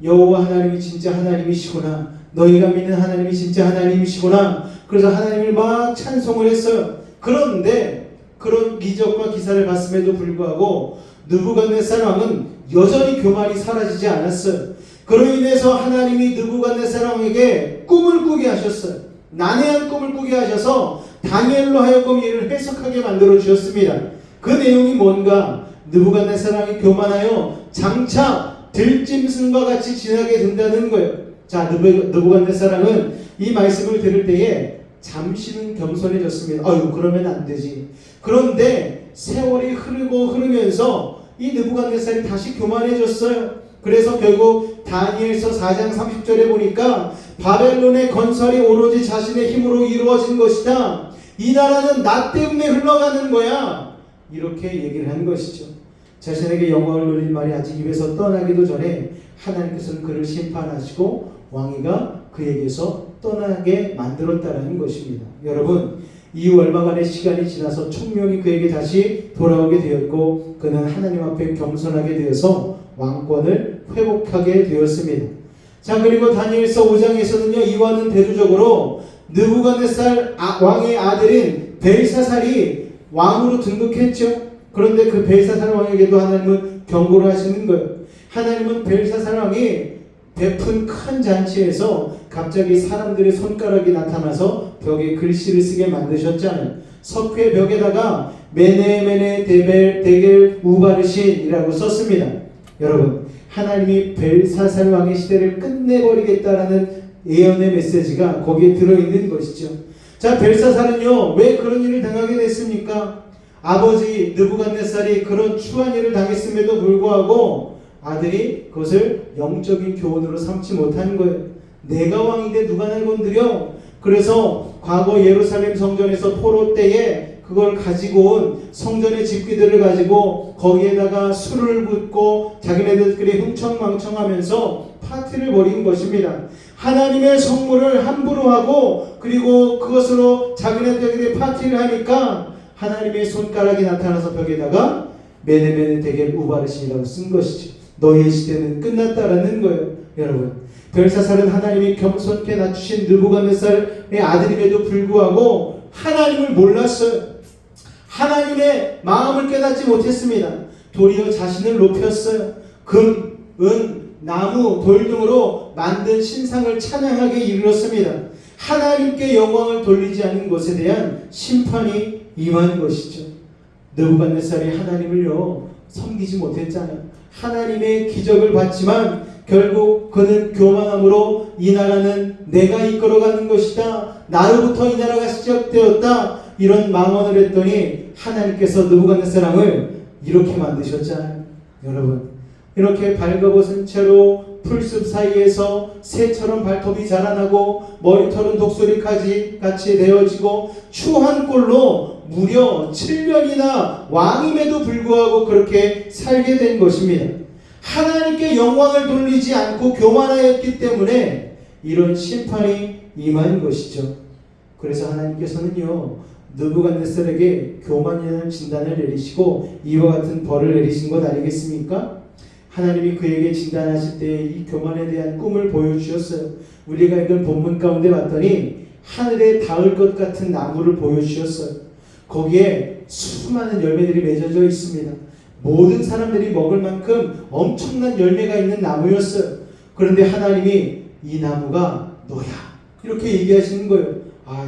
여호와 하나님이 진짜 하나님이시구나, 너희가 믿는 하나님이 진짜 하나님이시구나. 그래서 하나님을 막 찬송을 했어요. 그런데 그런 기적과 기사를 봤음에도 불구하고 느부갓네살 왕은 여전히 교만이 사라지지 않았어요. 그로 인해서 하나님이 느부갓네살 왕에게 꿈을 꾸게 하셨어요. 난해한 꿈을 꾸게 하셔서 다니엘로 하여금 이를 해석하게 만들어 주셨습니다. 그 내용이 뭔가? 느부갓네살 왕이 교만하여 장차 들짐승과 같이 지나게 된다는 거예요. 자, 느부갓네살 왕은 이 말씀을 들을 때에 잠시는 겸손해졌습니다. 아유 그러면 안 되지. 그런데 세월이 흐르면서 이 느부갓네살이 다시 교만해졌어요. 그래서 결국 다니엘서 4장 30절에 보니까 바벨론의 건설이 오로지 자신의 힘으로 이루어진 것이다. 이 나라는 나 때문에 흘러가는 거야. 이렇게 얘기를 한 것이죠. 자신에게 영광을 누린 말이 아직 입에서 떠나기도 전에 하나님께서는 그를 심판하시고 왕위가 그에게서 떠나게 만들었다는 것입니다. 여러분 이후 얼마간의 시간이 지나서 총명이 그에게 다시 돌아오게 되었고 그는 하나님 앞에 겸손하게 되어서 왕권을 회복하게 되었습니다. 자, 그리고 다니엘서 5장에서는요 이와는 대조적으로 느부갓네살 왕의 아들인 벨사살이 왕으로 등극했죠. 그런데 그 벨사살 왕에게도 하나님은 경고를 하시는 거예요. 하나님은 벨사살 왕이 베푼 큰 잔치에서 갑자기 사람들의 손가락이 나타나서 벽에 글씨를 쓰게 만드셨잖아요. 석회 벽에다가 메네 데겔 우바르신이라고 썼습니다. 여러분 하나님이 벨사살 왕의 시대를 끝내버리겠다라는 예언의 메시지가 거기에 들어있는 것이죠. 자, 벨사살은요 왜 그런 일을 당하게 됐습니까? 아버지 느부갓네살이 그런 추한 일을 당했음에도 불구하고 아들이 그것을 영적인 교훈으로 삼지 못하는 거예요. 내가 왕인데 누가 날 건드려? 그래서 과거 예루살렘 성전에서 포로 때에 그걸 가지고 온 성전의 집기들을 가지고 거기에다가 술을 붓고 자기네들끼리 흥청망청하면서 파티를 벌인 것입니다. 하나님의 성물을 함부로 하고 그리고 그것으로 자기네들끼리 파티를 하니까 하나님의 손가락이 나타나서 벽에다가 메네메네 데겔 우바르신이라고 쓴 것이죠. 너희의 시대는 끝났다라는 거예요. 여러분, 벨사살은 하나님이 겸손케 낮추신 느부갓네살의 아들임에도 불구하고 하나님을 몰랐어요. 하나님의 마음을 깨닫지 못했습니다. 도리어 자신을 높였어요. 금, 은, 나무, 돌 등으로 만든 신상을 찬양하게 이르렀습니다. 하나님께 영광을 돌리지 않은 것에 대한 심판이 임한 것이죠. 느부갓네살이 하나님을요 섬기지 못했잖아요. 하나님의 기적을 받지만 결국 그는 교만함으로 이 나라는 내가 이끌어가는 것이다, 나로부터 이 나라가 시작되었다, 이런 망언을 했더니 하나님께서 느부갓네살 왕을 이렇게 만드셨잖아요. 여러분, 이렇게 발가벗은 채로 풀숲 사이에서 새처럼 발톱이 자라나고 머리털은 독수리까지 같이 되어지고 추한 꼴로 무려 7년이나 왕임에도 불구하고 그렇게 살게 된 것입니다. 하나님께 영광을 돌리지 않고 교만하였기 때문에 이런 심판이 임한 것이죠. 그래서 하나님께서는요 느부갓네살에게 교만이라는 진단을 내리시고 이와 같은 벌을 내리신 것 아니겠습니까? 하나님이 그에게 진단하실 때 이 교만에 대한 꿈을 보여주셨어요. 우리가 읽은 본문 가운데 봤더니 하늘에 닿을 것 같은 나무를 보여주셨어요. 거기에 수많은 열매들이 맺어져 있습니다. 모든 사람들이 먹을 만큼 엄청난 열매가 있는 나무였어요. 그런데 하나님이 이 나무가 너야 이렇게 얘기하시는 거예요.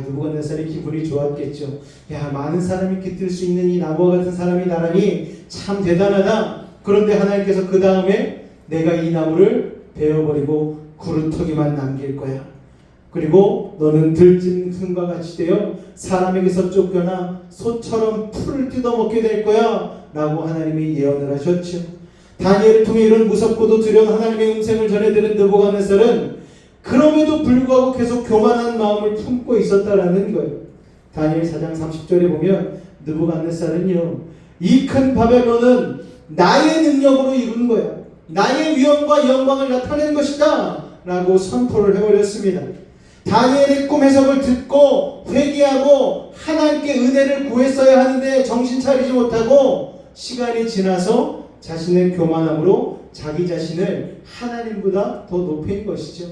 느부갓네살이 기분이 좋았겠죠. 야, 많은 사람이 깃들 수 있는 이 나무와 같은 사람이 나라니 참 대단하다. 그런데 하나님께서 그 다음에 내가 이 나무를 베어버리고 구루터기만 남길 거야. 그리고 너는 들짐 흠과 같이 되어 사람에게서 쫓겨나 소처럼 풀을 뜯어먹게 될 거야 라고 하나님이 예언을 하셨죠. 다니엘을 통해 이런 무섭고도 두려운 하나님의 음성을 전해들은 느부갓네살은 그럼에도 불구하고 계속 교만한 마음을 품고 있었다라는 거예요. 다니엘 4장 30절에 보면 느부갓네살은요 이 큰 바벨론은 나의 능력으로 이룬 거야, 나의 위엄과 영광을 나타낸 것이다 라고 선포를 해버렸습니다. 다니엘의 꿈 해석을 듣고 회개하고 하나님께 은혜를 구했어야 하는데 정신 차리지 못하고 시간이 지나서 자신의 교만함으로 자기 자신을 하나님보다 더 높인 것이죠.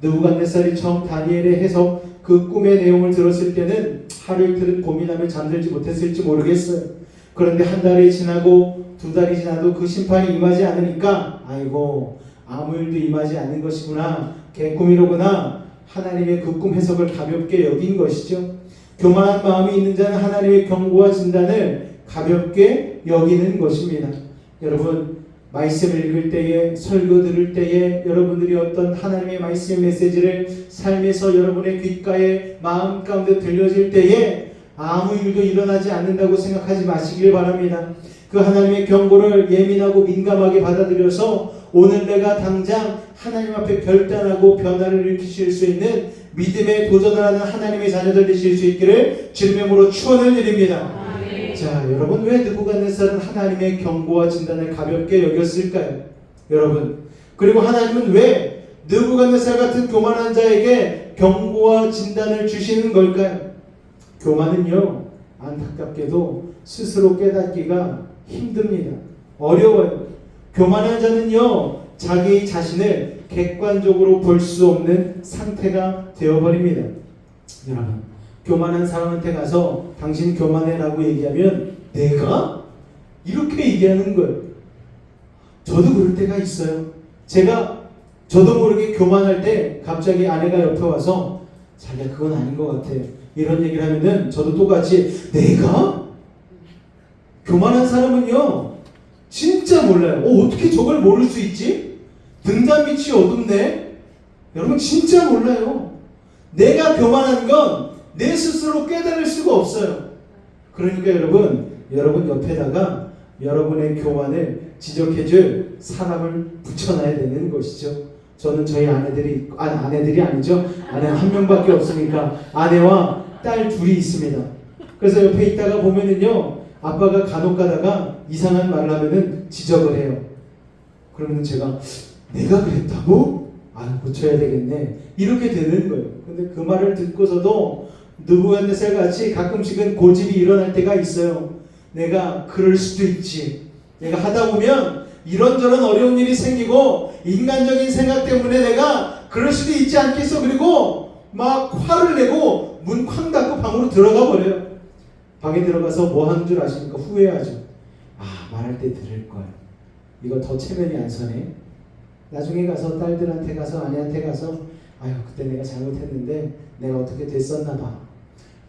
느부갓네살이 처음 다니엘의 해석 그 꿈의 내용을 들었을 때는 하루 이틀은 고민하며 잠들지 못했을지 모르겠어요. 그런데 한 달이 지나고 두 달이 지나도 그 심판이 임하지 않으니까 아이고 아무 일도 임하지 않는 것이구나, 개꿈이로구나, 하나님의 그 꿈 해석을 가볍게 여긴 것이죠. 교만한 마음이 있는 자는 하나님의 경고와 진단을 가볍게 여기는 것입니다. 여러분, 말씀을 읽을 때에, 설교 들을 때에 여러분들이 어떤 하나님의 말씀의 메시지를 삶에서 여러분의 귓가에 마음 가운데 들려질 때에 아무 일도 일어나지 않는다고 생각하지 마시길 바랍니다. 그 하나님의 경고를 예민하고 민감하게 받아들여서 오늘 내가 당장 하나님 앞에 결단하고 변화를 일으키실 수 있는 믿음에 도전을 하는 하나님의 자녀들 되실 수 있기를 주님으로 축원을 드립니다. 자, 여러분, 왜 느부갓네살은 하나님의 경고와 진단을 가볍게 여겼을까요? 여러분, 그리고 하나님은 왜 느부갓네살 같은 교만한 자에게 경고와 진단을 주시는 걸까요? 교만은요, 안타깝게도 스스로 깨닫기가 힘듭니다. 어려워요. 교만한 자는요, 자기 자신을 객관적으로 볼 수 없는 상태가 되어버립니다. 여러분, 교만한 사람한테 가서 당신 교만해 라고 얘기하면 내가? 이렇게 얘기하는 거예요. 저도 그럴 때가 있어요. 저도 모르게 교만할 때 갑자기 아내가 옆에 와서 자기야 그건 아닌 것 같아 이런 얘기를 하면은 저도 똑같이 내가? 교만한 사람은요 진짜 몰라요. 어떻게 저걸 모를 수 있지? 등잔 밑이 어둡네? 여러분 진짜 몰라요. 내가 교만한 건 내 스스로 깨달을 수가 없어요. 그러니까 여러분 여러분 옆에다가 여러분의 교만을 지적해줄 사람을 붙여놔야 되는 것이죠. 저는 저희 아내들이 아니죠. 아내 한 명밖에 없으니까 아내와 딸 둘이 있습니다. 그래서 옆에 있다가 보면은요, 아빠가 간혹 가다가 이상한 말을 하면은 지적을 해요. 그러면 제가 내가 그랬다고? 아, 고쳐야 되겠네. 이렇게 되는 거예요. 근데 그 말을 듣고서도 느부갓네살 같이 가끔씩은 고집이 일어날 때가 있어요. 내가 그럴 수도 있지. 내가 하다 보면 이런저런 어려운 일이 생기고 인간적인 생각 때문에 내가 그럴 수도 있지 않겠어. 그리고 막 화를 내고 문 쾅 닫고 방으로 들어가 버려요. 방에 들어가서 뭐 하는 줄 아십니까? 후회하죠. 아, 말할 때 들을 걸. 이거 더 체면이 안 서네. 나중에 가서 딸들한테 가서 아내한테 가서 아유, 그때 내가 잘못했는데 내가 어떻게 됐었나 봐.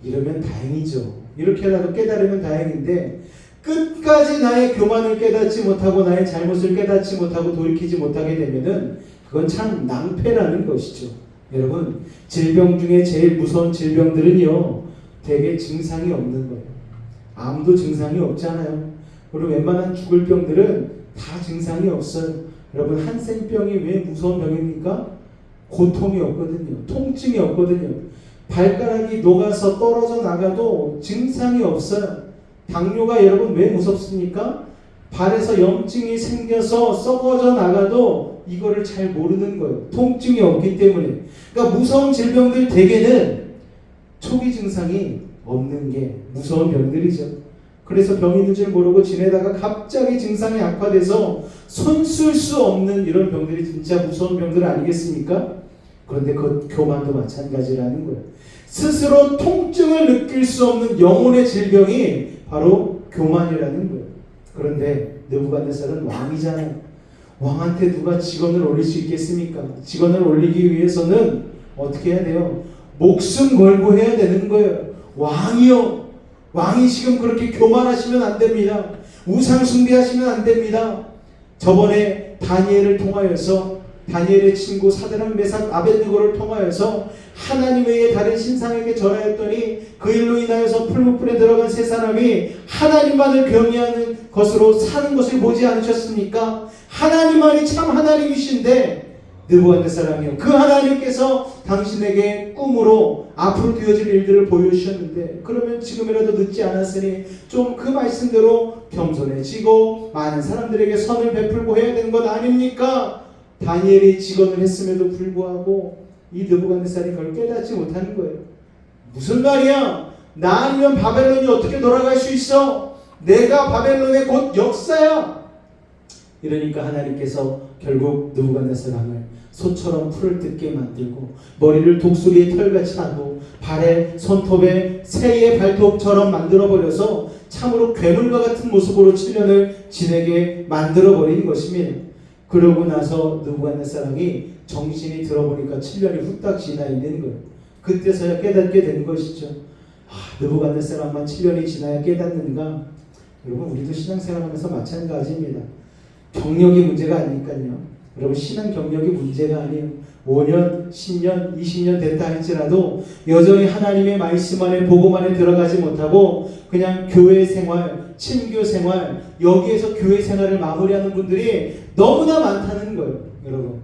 이러면 다행이죠. 이렇게라도 깨달으면 다행인데 끝까지 나의 교만을 깨닫지 못하고 나의 잘못을 깨닫지 못하고 돌이키지 못하게 되면은 그건 참 낭패라는 것이죠. 여러분, 질병 중에 제일 무서운 질병들은요, 대개 증상이 없는 거예요. 암도 증상이 없잖아요. 그리고 웬만한 죽을 병들은 다 증상이 없어요. 여러분, 한센병이 왜 무서운 병입니까? 고통이 없거든요. 통증이 없거든요. 발가락이 녹아서 떨어져 나가도 증상이 없어요. 당뇨가 여러분 왜 무섭습니까? 발에서 염증이 생겨서 썩어져 나가도 이거를 잘 모르는 거예요. 통증이 없기 때문에. 그러니까 무서운 질병들 대개는 초기 증상이 없는 게 무서운 병들이죠. 그래서 병이 있는 줄 모르고 지내다가 갑자기 증상이 악화돼서 손 쓸 수 없는 이런 병들이 진짜 무서운 병들 아니겠습니까? 그런데 그 교만도 마찬가지라는 거예요. 스스로 통증을 느낄 수 없는 영혼의 질병이 바로 교만이라는 거예요. 그런데 느부갓네살은 왕이잖아요. 왕한테 누가 직원을 올릴 수 있겠습니까? 직원을 올리기 위해서는 어떻게 해야 돼요? 목숨 걸고 해야 되는 거예요. 왕이요. 왕이 지금 그렇게 교만하시면 안 됩니다. 우상 숭배하시면 안 됩니다. 저번에 다니엘을 통하여서 다니엘의 친구 사드락 메삭 아벳느고를 통하여서 하나님 외에 다른 신상에게 절하였더니 그 일로 인하여서 풀무불에 들어간 세 사람이 하나님만을 경외하는 것으로 사는 것을 보지 않으셨습니까? 하나님만이 참 하나님이신데 느부갓네살이요, 그 하나님께서 당신에게 꿈으로 앞으로 되어질 일들을 보여주셨는데 그러면 지금이라도 늦지 않았으니 좀 그 말씀대로 겸손해지고 많은 사람들에게 선을 베풀고 해야 되는 것 아닙니까? 다니엘이 직언을 했음에도 불구하고 이 느부갓네살이 그걸 깨닫지 못하는 거예요. 무슨 말이야? 나 아니면 바벨론이 어떻게 돌아갈 수 있어? 내가 바벨론의 곧 역사야. 이러니까 하나님께서 결국 느부갓네살 왕을 소처럼 풀을 뜯게 만들고 머리를 독수리의 털같이 하고 발에 손톱에 새의 발톱처럼 만들어버려서 참으로 괴물과 같은 모습으로 7년을 지내게 만들어버린 것입니다. 그러고 나서 느부갓네살 왕이 정신이 들어보니까 7년이 후딱 지나 있는 거예요. 그때서야 깨닫게 된 것이죠. 느부갓네살 왕만 7년이 지나야 깨닫는가? 여러분, 우리도 신앙생활하면서 마찬가지입니다. 경력이 문제가 아니니까요. 여러분, 신앙 경력이 문제가 아니에요. 5년, 10년, 20년 됐다 할지라도 여전히 하나님의 말씀 안에 복음 안에 들어가지 못하고 그냥 교회 생활, 친교 생활, 여기에서 교회 생활을 마무리하는 분들이 너무나 많다는 거예요. 여러분,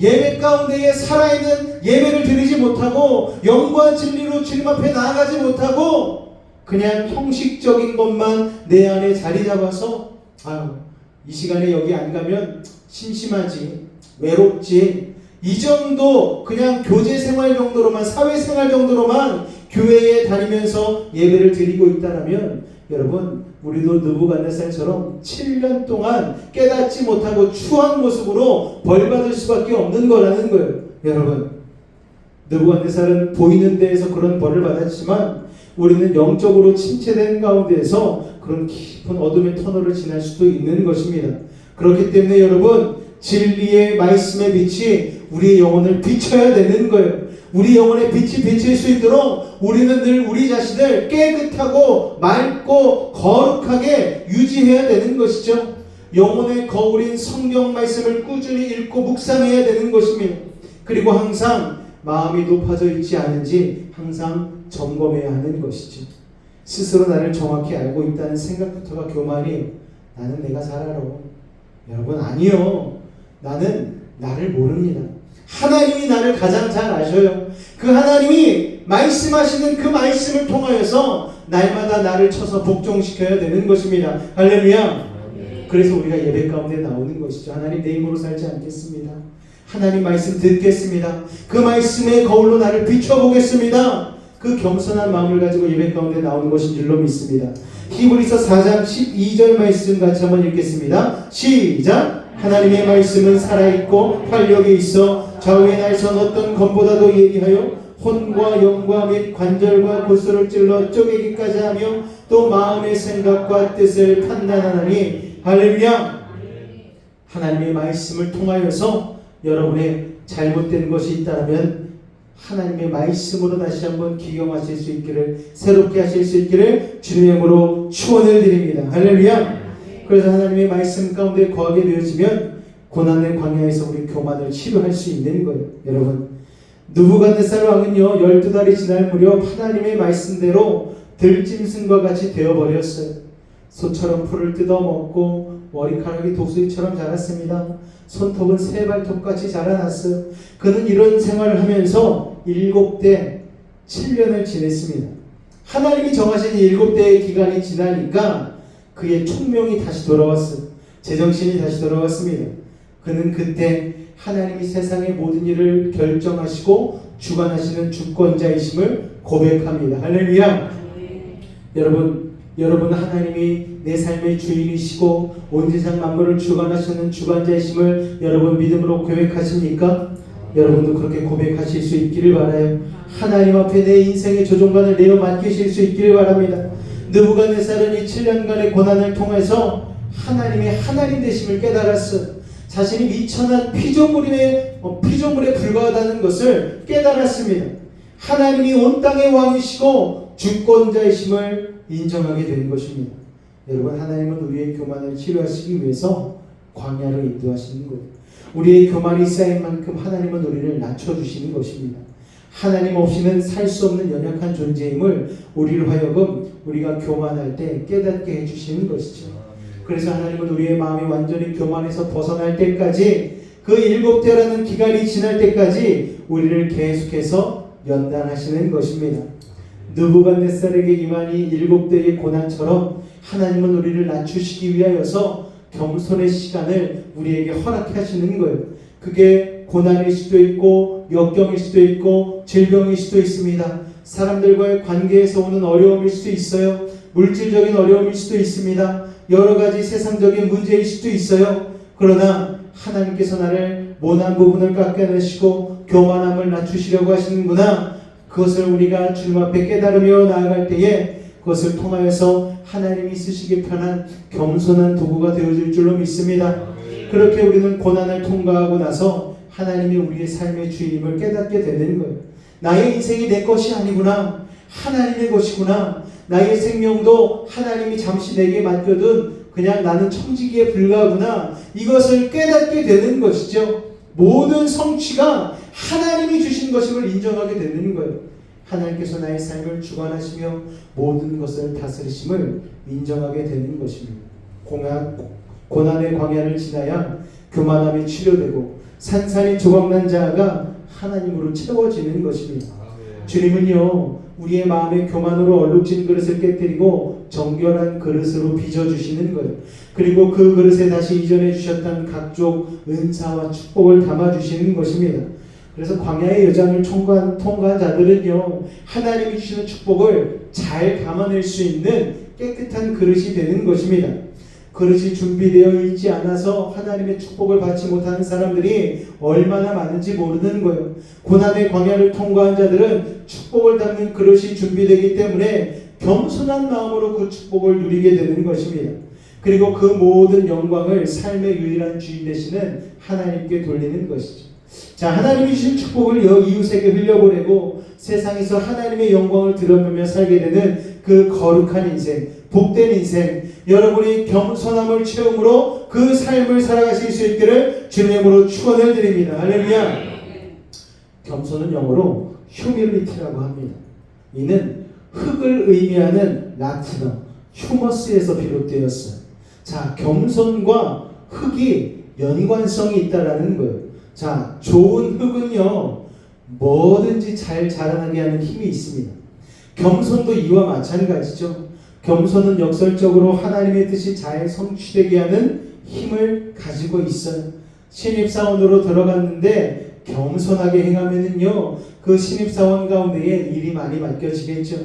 예배 가운데에 살아있는 예배를 드리지 못하고 영과 진리로 주님 앞에 나아가지 못하고 그냥 형식적인 것만 내 안에 자리 잡아서 이 시간에 여기 안 가면 심심하지, 외롭지, 이 정도 그냥 교제 생활 정도로만, 사회 생활 정도로만 교회에 다니면서 예배를 드리고 있다라면 여러분, 우리도 느부갓네살처럼 7년 동안 깨닫지 못하고 추한 모습으로 벌받을 수밖에 없는 거라는 거예요. 여러분, 느부갓네살은 보이는 데에서 그런 벌을 받았지만 우리는 영적으로 침체된 가운데에서 그런 깊은 어둠의 터널을 지날 수도 있는 것입니다. 그렇기 때문에 여러분, 진리의 말씀의 빛이 우리의 영혼을 비춰야 되는 거예요. 우리 영혼의 빛이 비칠 수 있도록 우리는 늘 우리 자신을 깨끗하고 맑고 거룩하게 유지해야 되는 것이죠. 영혼의 거울인 성경 말씀을 꾸준히 읽고 묵상해야 되는 것입니다. 그리고 항상 마음이 높아져 있지 않은지 항상 점검해야 하는 것이죠. 스스로 나를 정확히 알고 있다는 생각부터가 교만이에요. 나는 내가 잘 알아. 여러분, 아니요. 나는 나를 모릅니다. 하나님이 나를 가장 잘 아셔요. 그 하나님이 말씀하시는 그 말씀을 통하여서 날마다 나를 쳐서 복종시켜야 되는 것입니다. 할렐루야. 그래서 우리가 예배 가운데 나오는 것이죠. 하나님, 내 힘으로 살지 않겠습니다. 하나님 말씀 듣겠습니다. 그 말씀의 거울로 나를 비춰보겠습니다. 그 겸손한 마음을 가지고 예배 가운데 나오는 것인 줄로 믿습니다. 히브리서 4장 12절 말씀 같이 한번 읽겠습니다. 시작! 하나님의 말씀은 살아있고 활력이 있어 좌우의 날선 어떤 검보다도 예리하여 혼과 영과 및 관절과 골수를 찔러 쪼개기까지 하며 또 마음의 생각과 뜻을 판단하나니. 할렐루야. 하나님의 말씀을 통하여서 여러분의 잘못된 것이 있다면 하나님의 말씀으로 다시 한번 기경하실 수 있기를, 새롭게 하실 수 있기를 주님의 이름으로 축원을 드립니다. 할렐루야. 그래서 하나님의 말씀 가운데 거하게 되어지면 고난의 광야에서 우리 교만을 치료할 수 있는 거예요. 여러분, 느부갓네살 왕은요 12달이 지날 무렵 하나님의 말씀대로 들짐승과 같이 되어버렸어요. 소처럼 풀을 뜯어먹고 머리카락이 독수리처럼 자랐습니다. 손톱은 새 발톱같이 자라났어요. 그는 이런 생활을 하면서 7대 7년을 지냈습니다. 하나님이 정하신 7대의 기간이 지나니까 그의 총명이 다시 돌아왔어요. 제정신이 다시 돌아왔습니다. 그는 그때 하나님이 세상의 모든 일을 결정하시고 주관하시는 주권자이심을 고백합니다. 할렐루야. 여러분 하나님이 내 삶의 주인이시고 온 세상 만물을 주관하시는 주관자이심을 여러분 믿음으로 고백하십니까? 여러분도 그렇게 고백하실 수 있기를 바라요. 하나님 앞에 내 인생의 조종관을 내어 맡기실 수 있기를 바랍니다. 느부갓네살은 이 7년간의 고난을 통해서 하나님의 하나님 되심을 깨달았어. 자신이 미천한 피조물에 불과하다는 것을 깨달았습니다. 하나님이 온 땅의 왕이시고 주권자이심을 인정하게 된 것입니다. 여러분, 하나님은 우리의 교만을 치료하시기 위해서 광야를 인도하시는 거예요. 우리의 교만이 쌓인 만큼 하나님은 우리를 낮춰주시는 것입니다. 하나님 없이는 살 수 없는 연약한 존재임을 우리로 하여금 우리가 교만할 때 깨닫게 해주시는 것이죠. 그래서 하나님은 우리의 마음이 완전히 교만에서 벗어날 때까지, 그 7대라는 기간이 지날 때까지 우리를 계속해서 연단하시는 것입니다. 느부갓네살에게 임한 이 7대의 고난처럼 하나님은 우리를 낮추시기 위하여서 겸손의 시간을 우리에게 허락해 하시는 거예요. 그게 고난일 수도 있고 역경일 수도 있고 질병일 수도 있습니다. 사람들과의 관계에서 오는 어려움일 수도 있어요. 물질적인 어려움일 수도 있습니다. 여러 가지 세상적인 문제일 수도 있어요. 그러나 하나님께서 나를 모난 부분을 깎아내시고 교만함을 낮추시려고 하시는구나. 그것을 우리가 주님 앞에 깨달으며 나아갈 때에 그것을 통하여서 하나님이 쓰시기 편한 겸손한 도구가 되어질 줄로 믿습니다. 그렇게 우리는 고난을 통과하고 나서 하나님이 우리의 삶의 주인임을 깨닫게 되는 거예요. 나의 인생이 내 것이 아니구나. 하나님의 것이구나. 나의 생명도 하나님이 잠시 내게 맡겨둔 그냥 나는 청지기에 불과하구나. 이것을 깨닫게 되는 것이죠. 모든 성취가 하나님이 주신 것임을 인정하게 되는 거예요. 하나님께서 나의 삶을 주관하시며 모든 것을 다스리심을 인정하게 되는 것입니다. 고난의 광야를 지나야 교만함이 치료되고 산산이 조각난 자아가 하나님으로 채워지는 것입니다. 주님은요, 우리의 마음의 교만으로 얼룩진 그릇을 깨뜨리고 정결한 그릇으로 빚어주시는 거예요. 그리고 그 그릇에 다시 이전해 주셨던 각종 은사와 축복을 담아주시는 것입니다. 그래서 광야의 여정을 통과한 자들은요, 하나님이 주시는 축복을 잘 담아낼 수 있는 깨끗한 그릇이 되는 것입니다. 그릇이 준비되어 있지 않아서 하나님의 축복을 받지 못하는 사람들이 얼마나 많은지 모르는 거예요. 고난의 광야를 통과한 자들은 축복을 담는 그릇이 준비되기 때문에 겸손한 마음으로 그 축복을 누리게 되는 것입니다. 그리고 그 모든 영광을 삶의 유일한 주인 되시는 하나님께 돌리는 것이죠. 자, 하나님이 주신 축복을 이웃에게 흘려보내고 세상에서 하나님의 영광을 드러내며 살게 되는 그 거룩한 인생, 복된 인생, 여러분이 겸손함을 체험으로 그 삶을 살아가실 수 있기를 주님으로 축원을 드립니다. 할렐루야. 겸손은 영어로 humility라고 합니다. 이는 흙을 의미하는 라틴어 휴머스에서 비롯되었어요. 자, 겸손과 흙이 연관성이 있다라는 거예요. 자, 좋은 흙은요, 뭐든지 잘 자라나게 하는 힘이 있습니다. 겸손도 이와 마찬가지죠. 겸손은 역설적으로 하나님의 뜻이 잘 성취되게 하는 힘을 가지고 있어요. 신입사원으로 들어갔는데 겸손하게 행하면은요, 그 신입사원 가운데에 일이 많이 맡겨지겠죠.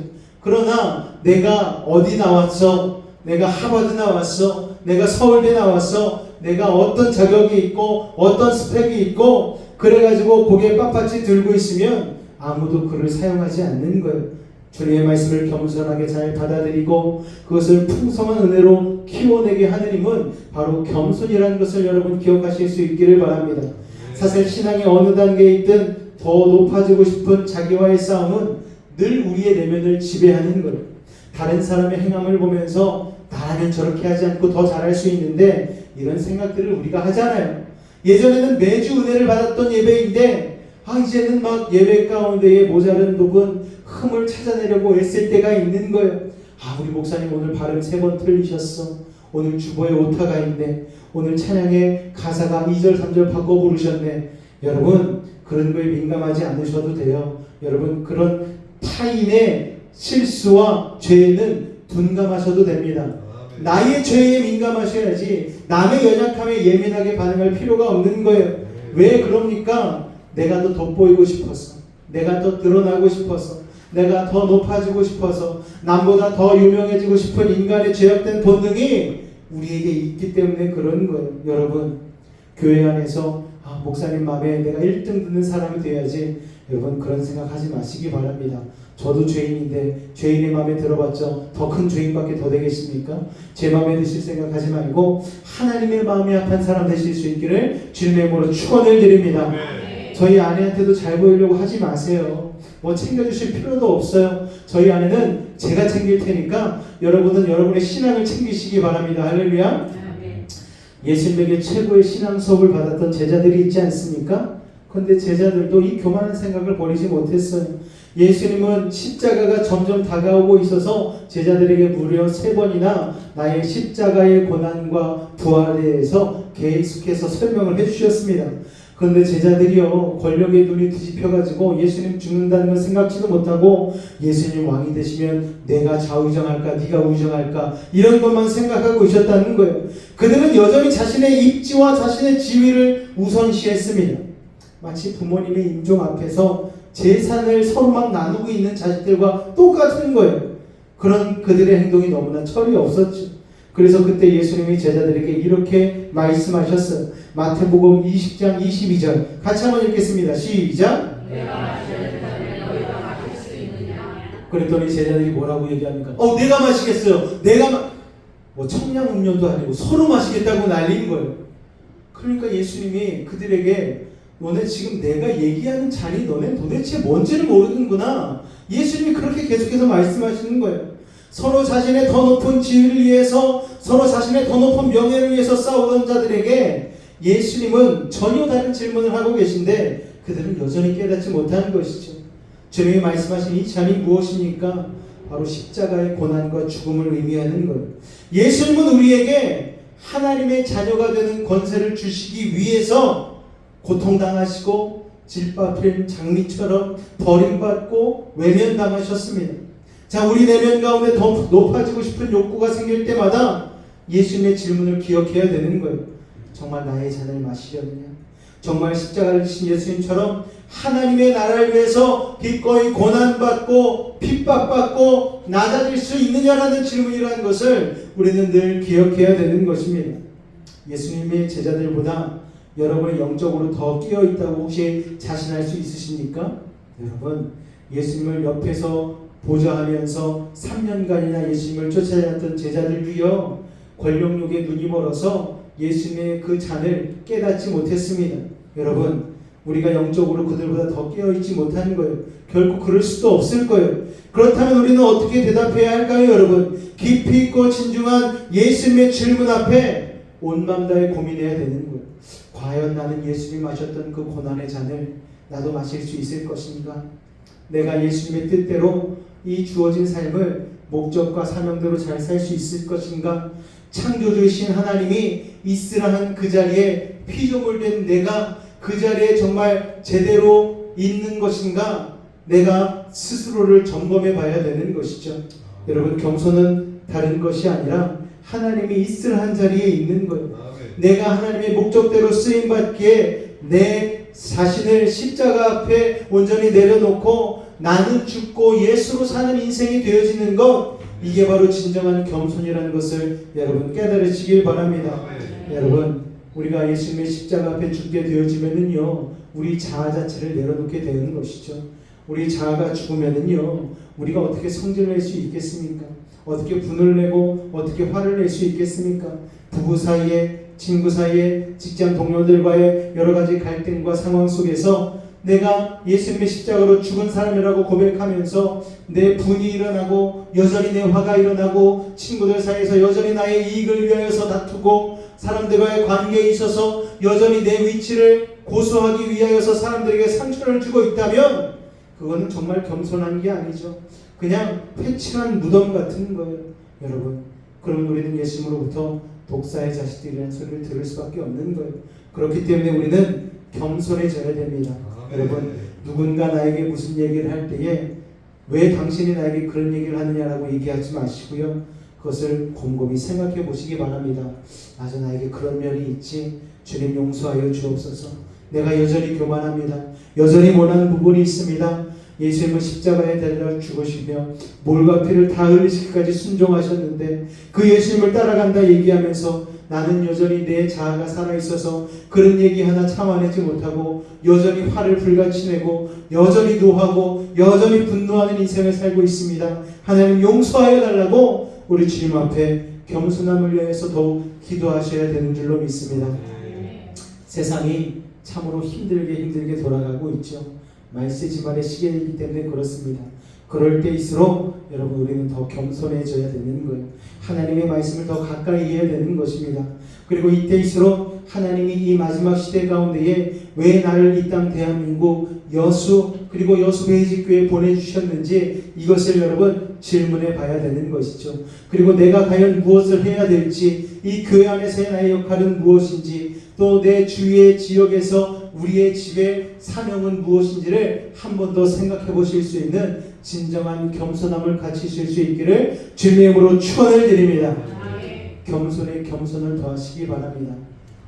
그러나 내가 어디 나왔어? 내가 하버드 나왔어? 내가 서울대 나왔어? 내가 어떤 자격이 있고 어떤 스펙이 있고 그래가지고 고개 빳빳이 들고 있으면 아무도 그를 사용하지 않는 거예요. 주님의 말씀을 겸손하게 잘 받아들이고 그것을 풍성한 은혜로 키워내게 하느님은 바로 겸손이라는 것을 여러분 기억하실 수 있기를 바랍니다. 사실 신앙의 어느 단계에 있든 더 높아지고 싶은 자기와의 싸움은 늘 우리의 내면을 지배하는 거예요. 다른 사람의 행함을 보면서 나라면 저렇게 하지 않고 더 잘할 수 있는데 이런 생각들을 우리가 하잖아요. 예전에는 매주 은혜를 받았던 예배인데 이제는 막 예배 가운데에 모자른 부분 흠을 찾아내려고 애쓸 때가 있는 거예요. 우리 목사님 오늘 발음 3번 틀리셨어. 오늘 주보에 오타가 있네. 오늘 찬양의 가사가 2절 3절 바꿔 부르셨네. 여러분 그런 거에 민감하지 않으셔도 돼요. 여러분 그런 타인의 실수와 죄에는 둔감하셔도 됩니다. 나의 죄에 민감하셔야지 남의 연약함에 예민하게 반응할 필요가 없는 거예요. 왜 그럽니까? 내가 더 돋보이고 싶어서, 내가 더 드러나고 싶어서, 내가 더 높아지고 싶어서, 남보다 더 유명해지고 싶은 인간의 죄악된 본능이 우리에게 있기 때문에 그런 거예요. 여러분 교회 안에서 목사님 마음에 내가 1등 듣는 사람이 돼야지, 여러분 그런 생각하지 마시기 바랍니다. 저도 죄인인데 죄인의 마음에 들어봤자 더 큰 죄인밖에 더 되겠습니까? 제 마음에 드실 생각하지 말고 하나님의 마음에 합한 사람 되실 수 있기를 주님의 이름으로 축원을 드립니다. 저희 아내한테도 잘 보이려고 하지 마세요. 뭐 챙겨주실 필요도 없어요. 저희 아내는 제가 챙길 테니까 여러분은 여러분의 신앙을 챙기시기 바랍니다. 할렐루야. 예수님에게 최고의 신앙 수업을 받았던 제자들이 있지 않습니까? 그런데 제자들도 이 교만한 생각을 버리지 못했어요. 예수님은 십자가가 점점 다가오고 있어서 제자들에게 무려 3번이나 나의 십자가의 고난과 부활에 대해서 계속해서 설명을 해주셨습니다. 그런데 제자들이요, 권력의 눈이 뒤집혀가지고 예수님 죽는다는 건 생각지도 못하고 예수님 왕이 되시면 내가 좌우정할까 네가 우정할까 이런 것만 생각하고 있었다는 거예요. 그들은 여전히 자신의 입지와 자신의 지위를 우선시했습니다. 마치 부모님의 임종 앞에서 재산을 서로 막 나누고 있는 자식들과 똑같은 거예요. 그런 그들의 행동이 너무나 철이 없었죠. 그래서 그때 예수님이 제자들에게 이렇게 말씀하셨어요. 마태복음 20장 22절 같이 한번 읽겠습니다. 시작. 그랬더니 제자들이 뭐라고 얘기합니까? 내가 마시겠어요. 뭐 청량음료도 아니고 서로 마시겠다고 난리인 거예요. 그러니까 예수님이 그들에게 너네 지금 내가 얘기하는 잔이 너네 도대체 뭔지를 모르는구나. 예수님이 그렇게 계속해서 말씀하시는 거예요. 서로 자신의 더 높은 지위를 위해서, 서로 자신의 더 높은 명예를 위해서 싸우던 자들에게 예수님은 전혀 다른 질문을 하고 계신데 그들은 여전히 깨닫지 못하는 것이죠. 주님이 말씀하신 이 잔이 무엇입니까? 바로 십자가의 고난과 죽음을 의미하는 거예요. 예수님은 우리에게 하나님의 자녀가 되는 권세를 주시기 위해서 고통당하시고 질밥인 장미처럼 버림받고 외면당하셨습니다. 자, 우리 내면 가운데 더 높아지고 싶은 욕구가 생길 때마다 예수님의 질문을 기억해야 되는 거예요. 정말 나의 잔을 마시려느냐? 정말 십자가를 지신 예수님처럼 하나님의 나라를 위해서 기꺼이 고난받고 핍박받고 낮아질 수 있느냐라는 질문이라는 것을 우리는 늘 기억해야 되는 것입니다. 예수님의 제자들보다 여러분이 영적으로 더 끼어있다고 혹시 자신할 수 있으십니까? 여러분, 예수님을 옆에서 보좌하면서 3년간이나 예수님을 쫓아다녔던 제자들도요, 권력욕에 눈이 멀어서 예수님의 그 잔을 깨닫지 못했습니다. 여러분, 우리가 영적으로 그들보다 더 깨어있지 못하는 거예요. 결코 그럴 수도 없을 거예요. 그렇다면 우리는 어떻게 대답해야 할까요, 여러분? 깊이 있고 진중한 예수님의 질문 앞에 온 맘 다해 고민해야 되는 거예요. 과연 나는 예수님이 마셨던 그 고난의 잔을 나도 마실 수 있을 것인가? 내가 예수님의 뜻대로 이 주어진 삶을 목적과 사명대로 잘 살 수 있을 것인가? 창조주이신 하나님이 있으라는 그 자리에 피조물된 내가 그 자리에 정말 제대로 있는 것인가? 내가 스스로를 점검해 봐야 되는 것이죠. 여러분, 겸손은 다른 것이 아니라 하나님이 있으라는 자리에 있는 거예요. 내가 하나님의 목적대로 쓰임받기에 내 자신을 십자가 앞에 온전히 내려놓고 나는 죽고 예수로 사는 인생이 되어지는 것, 이게 바로 진정한 겸손이라는 것을 여러분 깨달으시길 바랍니다. 여러분, 우리가 예수님의 십자가 앞에 죽게 되어지면은요, 우리 자아 자체를 내려놓게 되는 것이죠. 우리 자아가 죽으면은요, 우리가 어떻게 성질을 낼 수 있겠습니까? 어떻게 분을 내고 어떻게 화를 낼 수 있겠습니까? 부부 사이에, 친구 사이에, 직장 동료들과의 여러 가지 갈등과 상황 속에서 내가 예수님의 십자가로 죽은 사람이라고 고백하면서 내 분이 일어나고 여전히 내 화가 일어나고 친구들 사이에서 여전히 나의 이익을 위하여서 다투고 사람들과의 관계에 있어서 여전히 내 위치를 고수하기 위하여서 사람들에게 상처를 주고 있다면 그거는 정말 겸손한 게 아니죠. 그냥 회칠한 무덤 같은 거예요. 여러분, 그러면 우리는 예수님으로부터 독사의 자식들이라는 소리를 들을 수밖에 없는 거예요. 그렇기 때문에 우리는 겸손해져야 됩니다. 여러분, 누군가 나에게 무슨 얘기를 할 때에 왜 당신이 나에게 그런 얘기를 하느냐라고 얘기하지 마시고요. 그것을 곰곰이 생각해 보시기 바랍니다. 맞아, 나에게 그런 면이 있지. 주님 용서하여 주옵소서. 내가 여전히 교만합니다. 여전히 못하는 부분이 있습니다. 예수님은 십자가에 달려 죽으시며 몰과 피를 다 흘리시기까지 순종하셨는데 그 예수님을 따라간다 얘기하면서 나는 여전히 내 자아가 살아있어서 그런 얘기 하나 참아내지 못하고 여전히 화를 불같이 내고 여전히 노하고 여전히 분노하는 인생을 살고 있습니다. 하나님 용서하여 달라고 우리 주님 앞에 겸손함을 위해서 더욱 기도하셔야 되는 줄로 믿습니다. 세상이 참으로 힘들게 돌아가고 있죠. 말세지말의 시계이기 때문에 그렇습니다. 그럴 때일수록 여러분, 우리는 더 겸손해져야 되는 거예요. 하나님의 말씀을 더 가까이 해야 되는 것입니다. 그리고 이때일수록 하나님이 이 마지막 시대 가운데에 왜 나를 이 땅 대한민국 여수 그리고 여수배지교회에 보내주셨는지 이것을 여러분 질문해 봐야 되는 것이죠. 그리고 내가 과연 무엇을 해야 될지, 이 교회 안에서의 나의 역할은 무엇인지, 또 내 주위의 지역에서 우리의 집의 사명은 무엇인지를 한 번 더 생각해 보실 수 있는 진정한 겸손함을 갖추실 수 있기를 주님의 이름으로 축원을 드립니다. 겸손에 겸손을 더하시기 바랍니다.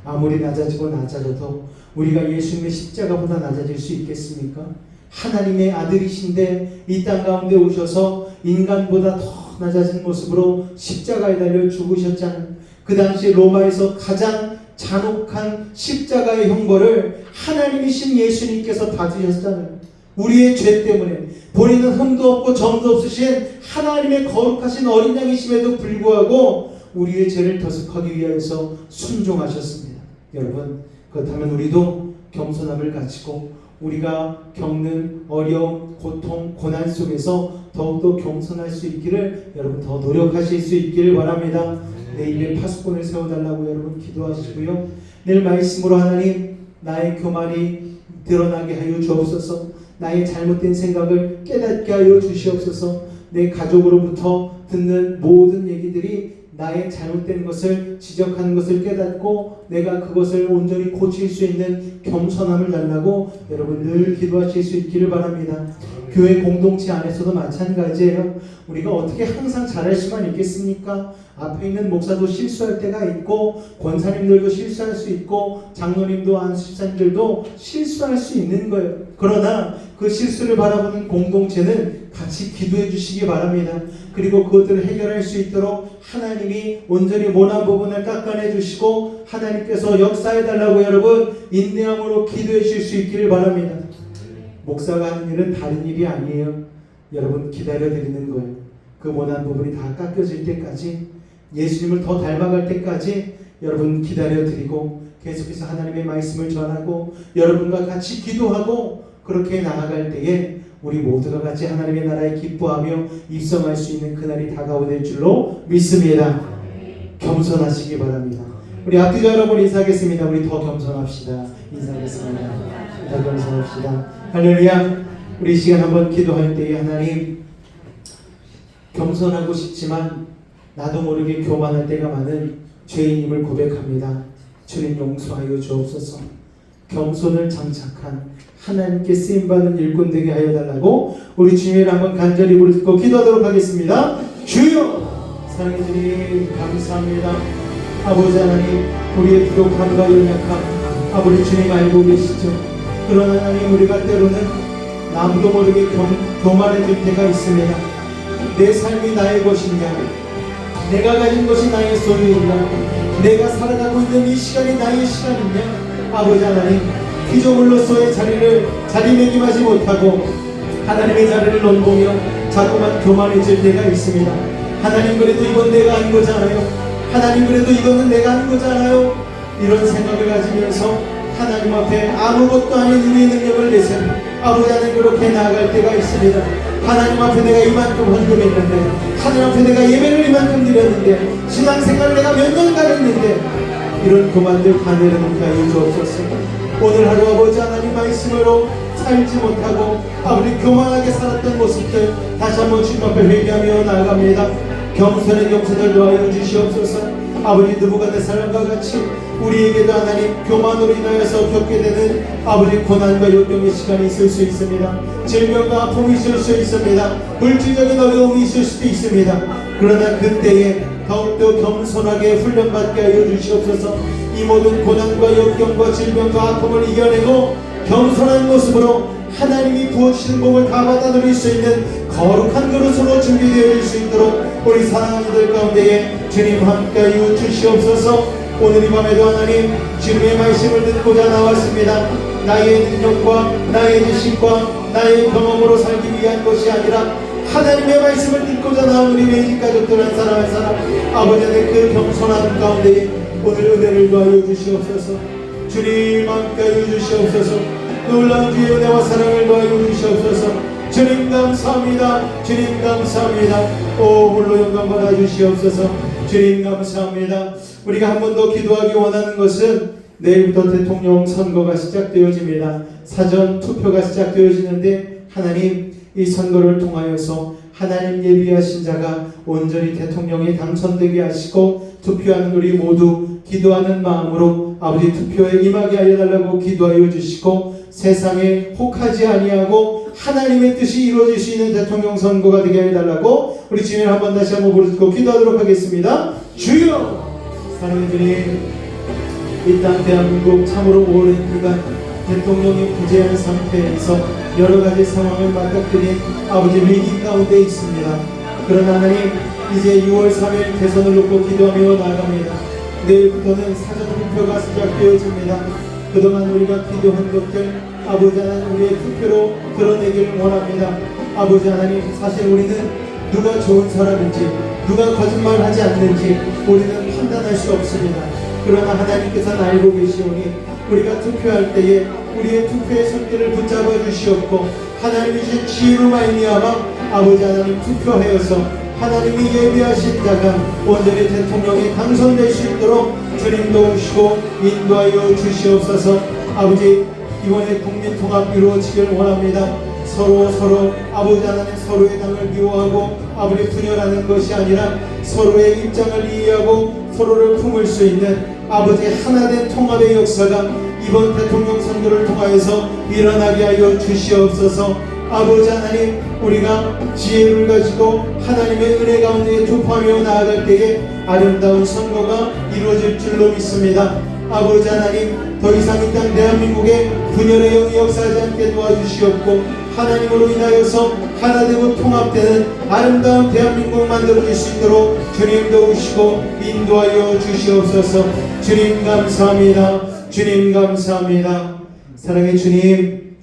아무리 낮아져도 우리가 예수님의 십자가보다 낮아질 수 있겠습니까? 하나님의 아들이신데 이 땅 가운데 오셔서 인간보다 더 낮아진 모습으로 십자가에 달려 죽으셨잖아요. 그 당시 로마에서 가장 잔혹한 십자가의 형벌을 하나님이신 예수님께서 받으셨잖아요. 우리의 죄 때문에 본인은 흠도 없고 점도 없으신 하나님의 거룩하신 어린 양이심에도 불구하고 우리의 죄를 더습하기 위하여서 순종하셨습니다. 여러분, 그렇다면 우리도 겸손함을 가지고 우리가 겪는 어려움, 고통, 고난 속에서 더욱더 겸손할 수 있기를 여러분 더 노력하실 수 있기를 바랍니다. 내 입에 파수꾼을 세워달라고 여러분 기도하시고요. 내일 말씀으로 하나님, 나의 교만이 드러나게 하여 주옵소서. 나의 잘못된 생각을 깨닫게 하여 주시옵소서. 내 가족으로부터 듣는 모든 얘기들이 나의 잘못된 것을 지적하는 것을 깨닫고 내가 그것을 온전히 고칠 수 있는 겸손함을 달라고 여러분 늘 기도하실 수 있기를 바랍니다. 교회 공동체 안에서도 마찬가지예요. 우리가 어떻게 항상 잘할 수만 있겠습니까? 앞에 있는 목사도 실수할 때가 있고 권사님들도 실수할 수 있고 장로님도 안수집사님들도 실수할 수 있는 거예요. 그러나 그 실수를 바라보는 공동체는 같이 기도해 주시기 바랍니다. 그리고 그것들을 해결할 수 있도록 하나님이 온전히 모난 부분을 깎아내 주시고 하나님께서 역사해 달라고 여러분 인내함으로 기도해 주실 수 있기를 바랍니다. 목사가 하는 일은 다른 일이 아니에요. 여러분 기다려 드리는 거예요. 그 모난 부분이 다 깎여질 때까지, 예수님을 더 닮아갈 때까지 여러분 기다려 드리고 계속해서 하나님의 말씀을 전하고 여러분과 같이 기도하고 그렇게 나아갈 때에 우리 모두가 같이 하나님의 나라에 기뻐하며 입성할 수 있는 그날이 다가오될 줄로 믿습니다. 겸손하시기 바랍니다. 우리 앞뒤자 여러분 인사하겠습니다. 우리 더 겸손합시다. 인사하겠습니다. 더 겸손합시다. 할렐루야. 우리 이 시간 한번 기도할 때에 하나님, 겸손하고 싶지만 나도 모르게 교만할 때가 많은 죄인임을 고백합니다. 주님 용서하여 주옵소서. 겸손을 장착한 하나님께 쓰임받는 일꾼 되게 하여 달라고 우리 주님을 한번 간절히 부르고 기도하도록 하겠습니다. 주여! 사랑해 주님 감사합니다. 아버지 하나님, 우리의 부족함과 연약함 아버지 주님 알고 계시죠. 그러나 하나님, 우리가 때로는 남도 모르게 교만해질 때가 있습니다. 내 삶이 나의 것이냐, 내가 가진 것이 나의 소유인가, 내가 살아가고 있는 이 시간이 나의 시간이냐. 아버지 하나님, 피조물로서의 자리매김하지 못하고 하나님의 자리를 넘보며 자꾸만 교만해질 때가 있습니다. 하나님, 그래도 이건 내가 한 거잖아요. 하나님, 그래도 이거는 내가 한 거잖아요. 이런 생각을 가지면서 하나님 앞에 아무것도 아닌 우리의 능력을 내세워 아버지 하나님 그렇게 나아갈 때가 있습니다. 하나님 앞에 내가 이만큼 헌금했는데, 하나님 앞에 내가 예배를 이만큼 드렸는데, 신앙생활을 내가 몇 년간 했는데, 이런 교만들 다 내려놓게 하여 주옵소서. 오늘 하루 아버지 하나님 말씀으로 살지 못하고 아버지 교만하게 살았던 모습들 다시 한번 주님 앞에 회개하며 나아갑니다. 겸손의 겸손을 더하여 주시옵소서. 아버지 느부갓네살과 같이 우리에게도 하나님 교만으로 인하여서 겪게 되는 아버지 고난과 역경의 시간이 있을 수 있습니다. 질병과 아픔이 있을 수 있습니다. 물질적인 어려움이 있을 수도 있습니다. 그러나 그때에 더욱더 겸손하게 훈련받게 하여 주시옵소서. 이 모든 고난과 역경과 질병과 아픔을 이겨내고 겸손한 모습으로 하나님이 부어주시는 복을 다 받아 누릴 수 있는 거룩한 그릇으로 준비되어 질 수 있도록 우리 사랑하는 이들 가운데에 주님 함께하여 주시옵소서. 오늘 이 밤에도 하나님 주님의 말씀을 듣고자 나왔습니다. 나의 능력과 나의 지식과 나의 경험으로 살기 위한 것이 아니라 하나님의 말씀을 듣고자 나온 우리 매직 가족들 한 사람 한 사람 아버지의 그 겸손한 가운데에 오늘 은혜를 더하여 주시옵소서. 주님 함께하여 주시옵소서. 놀라운 주의 은혜와 사랑을 더하여 주시옵소서. 주님 감사합니다. 주님 감사합니다. 오 홀로 영광 받아 주시옵소서. 주님 감사합니다. 우리가 한 번 더 기도하기 원하는 것은 내일부터 대통령 선거가 시작되어집니다. 사전 투표가 시작되어지는데 하나님 이 선거를 통하여서 하나님 예비하신 자가 온전히 대통령에 당선되게 하시고 투표하는 우리 모두 기도하는 마음으로 아버지 투표에 임하게 하여 달라고 기도하여 주시고 세상에 혹하지 아니하고 하나님의 뜻이 이루어질 수 있는 대통령 선거가 되게 하여 달라고 우리 주님 한번 다시 한번 부르짖고 기도하도록 하겠습니다. 주여! 사랑의 주님, 이 땅 대한민국 참으로 오랜 기간 대통령이 부재한 상태에서 여러 가지 상황을 맞닥뜨린 아버지 위기 가운데 있습니다. 그러나 하나님 이제 6월 3일 대선을 놓고 기도하며 나아갑니다. 내일부터는 사전 투표가 시작되어집니다. 그동안 우리가 기도한 것들 아버지 하나님 우리의 투표로 드러내기를 원합니다. 아버지 하나님 사실 우리는 누가 좋은 사람인지 누가 거짓말하지 않는지 우리는 판단할 수 없습니다. 그러나 하나님께서는 알고 계시오니 우리가 투표할 때에 우리의 투표의 손길을 붙잡아 주시옵고 하나님이 주신 지혜로 말미암아 아버지 하나님 투표하여서 하나님이 예비하신 자가 온전히 대통령에 당선될 수 있도록 주님 도우시고 인도하여 주시옵소서. 아버지 이번에 국민통합 이루어지길 원합니다. 서로 아버지 하나님 서로의 당을 미워하고 아버지 분열하는 것이 아니라 서로의 입장을 이해하고 서로를 품을 수 있는 아버지 하나된 통합의 역사가 이번 대통령 선거를 통하여서 일어나게 하여 주시옵소서. 아버지 하나님 우리가 지혜를 가지고 하나님의 은혜 가운데 투표하며 나아갈 때에 아름다운 선거가 이루어질 줄로 믿습니다. 아버지 하나님 더 이상 이 땅 대한민국에 분열의 영이 역사하지 않게 도와주시옵고 하나님으로 인하여서 하나되고 통합되는 아름다운 대한민국 만들어질 수 있도록 주님 도우시고 인도하여 주시옵소서. 주님 감사합니다. 주님 감사합니다. 사랑의 주님,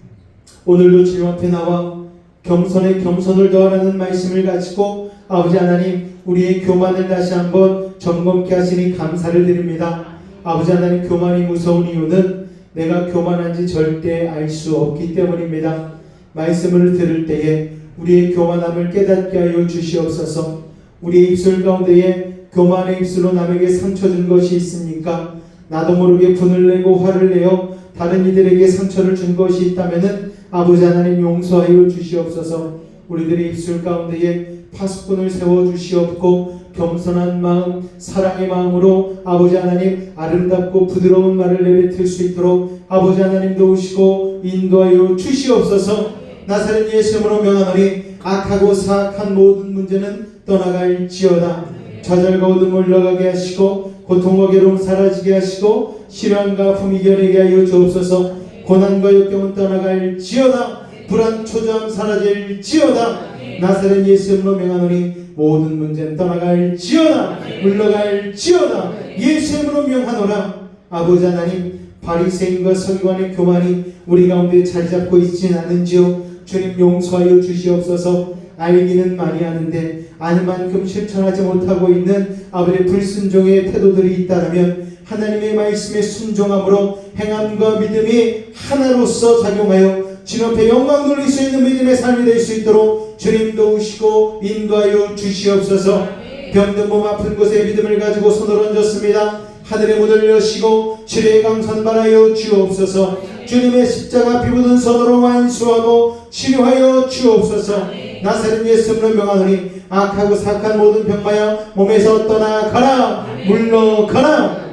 오늘도 주님 앞에 나와 겸손에 겸손을 더하라는 말씀을 가지고 아버지 하나님 우리의 교만을 다시 한번 점검케 하시니 감사를 드립니다. 아버지 하나님 교만이 무서운 이유는 내가 교만한지 절대 알 수 없기 때문입니다. 말씀을 들을 때에 우리의 교만함을 깨닫게 하여 주시옵소서. 우리의 입술 가운데에 교만의 입술로 남에게 상처 준 것이 있습니까? 나도 모르게 분을 내고 화를 내어 다른 이들에게 상처를 준 것이 있다면은 아버지 하나님 용서하여 주시옵소서. 우리들의 입술 가운데에 파수꾼을 세워주시옵고 겸손한 마음, 사랑의 마음으로 아버지 하나님 아름답고 부드러운 말을 내뱉을 수 있도록 아버지 하나님 도우시고 인도하여 주시옵소서. 나사렛 예수님으로 명하노니 악하고 사악한 모든 문제는 떠나갈지어다. 좌절과 어둠 물러가게 하시고 고통과 괴로움 사라지게 하시고 실현과 아픔 이겨내게 하여 주옵소서. 고난과 역경은 떠나갈지어다. 불안 초조함 사라질지어다. 나사렛 예수님으로 명하노니 모든 문제는 떠나갈지어다. 물러갈지어다. 예수님으로 명하노라. 아버지 하나님, 바리새인과 서기관의 교만이 우리 가운데 자리 잡고 있지는 않은지요. 주님 용서하여 주시옵소서. 알기는 많이 하는데 아는 만큼 실천하지 못하고 있는 아버지의 불순종의 태도들이 있다면 하나님의 말씀에 순종함으로 행함과 믿음이 하나로서 작용하여 주님 앞에 영광 돌릴 수 있는 믿음의 삶이 될 수 있도록 주님 도우시고 인도하여 주시옵소서. 병든 몸 아픈 곳에 믿음을 가지고 손을 얹었습니다. 하늘의 문을 여시고 주의 강선발하여 주옵소서. 주님의 십자가 피 묻은 손으로 완수하고 치료하여 주옵소서. 나사렛 예수님을 명하노니 악하고 사악한 모든 병마야 몸에서 떠나가라. 물러가라.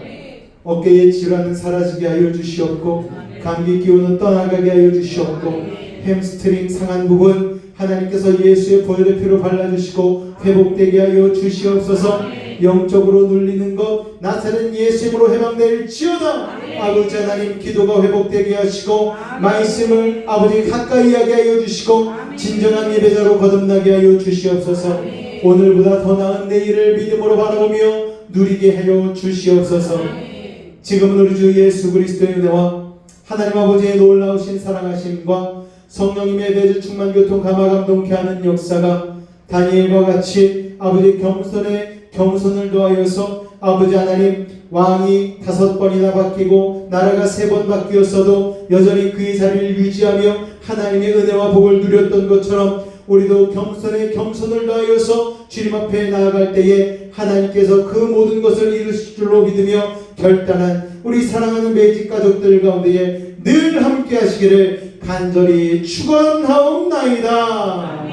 어깨의 질환은 사라지게 하여 주시옵고 감기 기운은 떠나가게 하여 주시옵고 햄스트링 상한 부분 하나님께서 예수의 보혈의 피로 발라주시고 회복되게 하여 주시옵소서. 영적으로 눌리는 것 나사렛 예수님으로 해방될지어다. 아버지 하나님, 기도가 회복되게 하시고 말씀을 아버지 가까이 하게 하여 주시고 진정한 예배자로 거듭나게 하여 주시옵소서. 오늘보다 더 나은 내일을 믿음으로 바라보며 누리게 하여 주시옵소서. 지금은 우리 주 예수 그리스도의 은혜와 하나님 아버지의 놀라우신 사랑하심과 성령님의 대주 충만 교통 감화 감동케 하는 역사가 다니엘과 같이 아버지 겸손을 더하여서 아버지 하나님 왕이 5번이나 바뀌고 나라가 3번 바뀌었어도 여전히 그의 자리를 유지하며 하나님의 은혜와 복을 누렸던 것처럼 우리도 겸손을 다하여서 주님 앞에 나아갈 때에 하나님께서 그 모든 것을 이루실 줄로 믿으며 결단한 우리 사랑하는 매직 가족들 가운데에 늘 함께 하시기를 간절히 축원하옵나이다.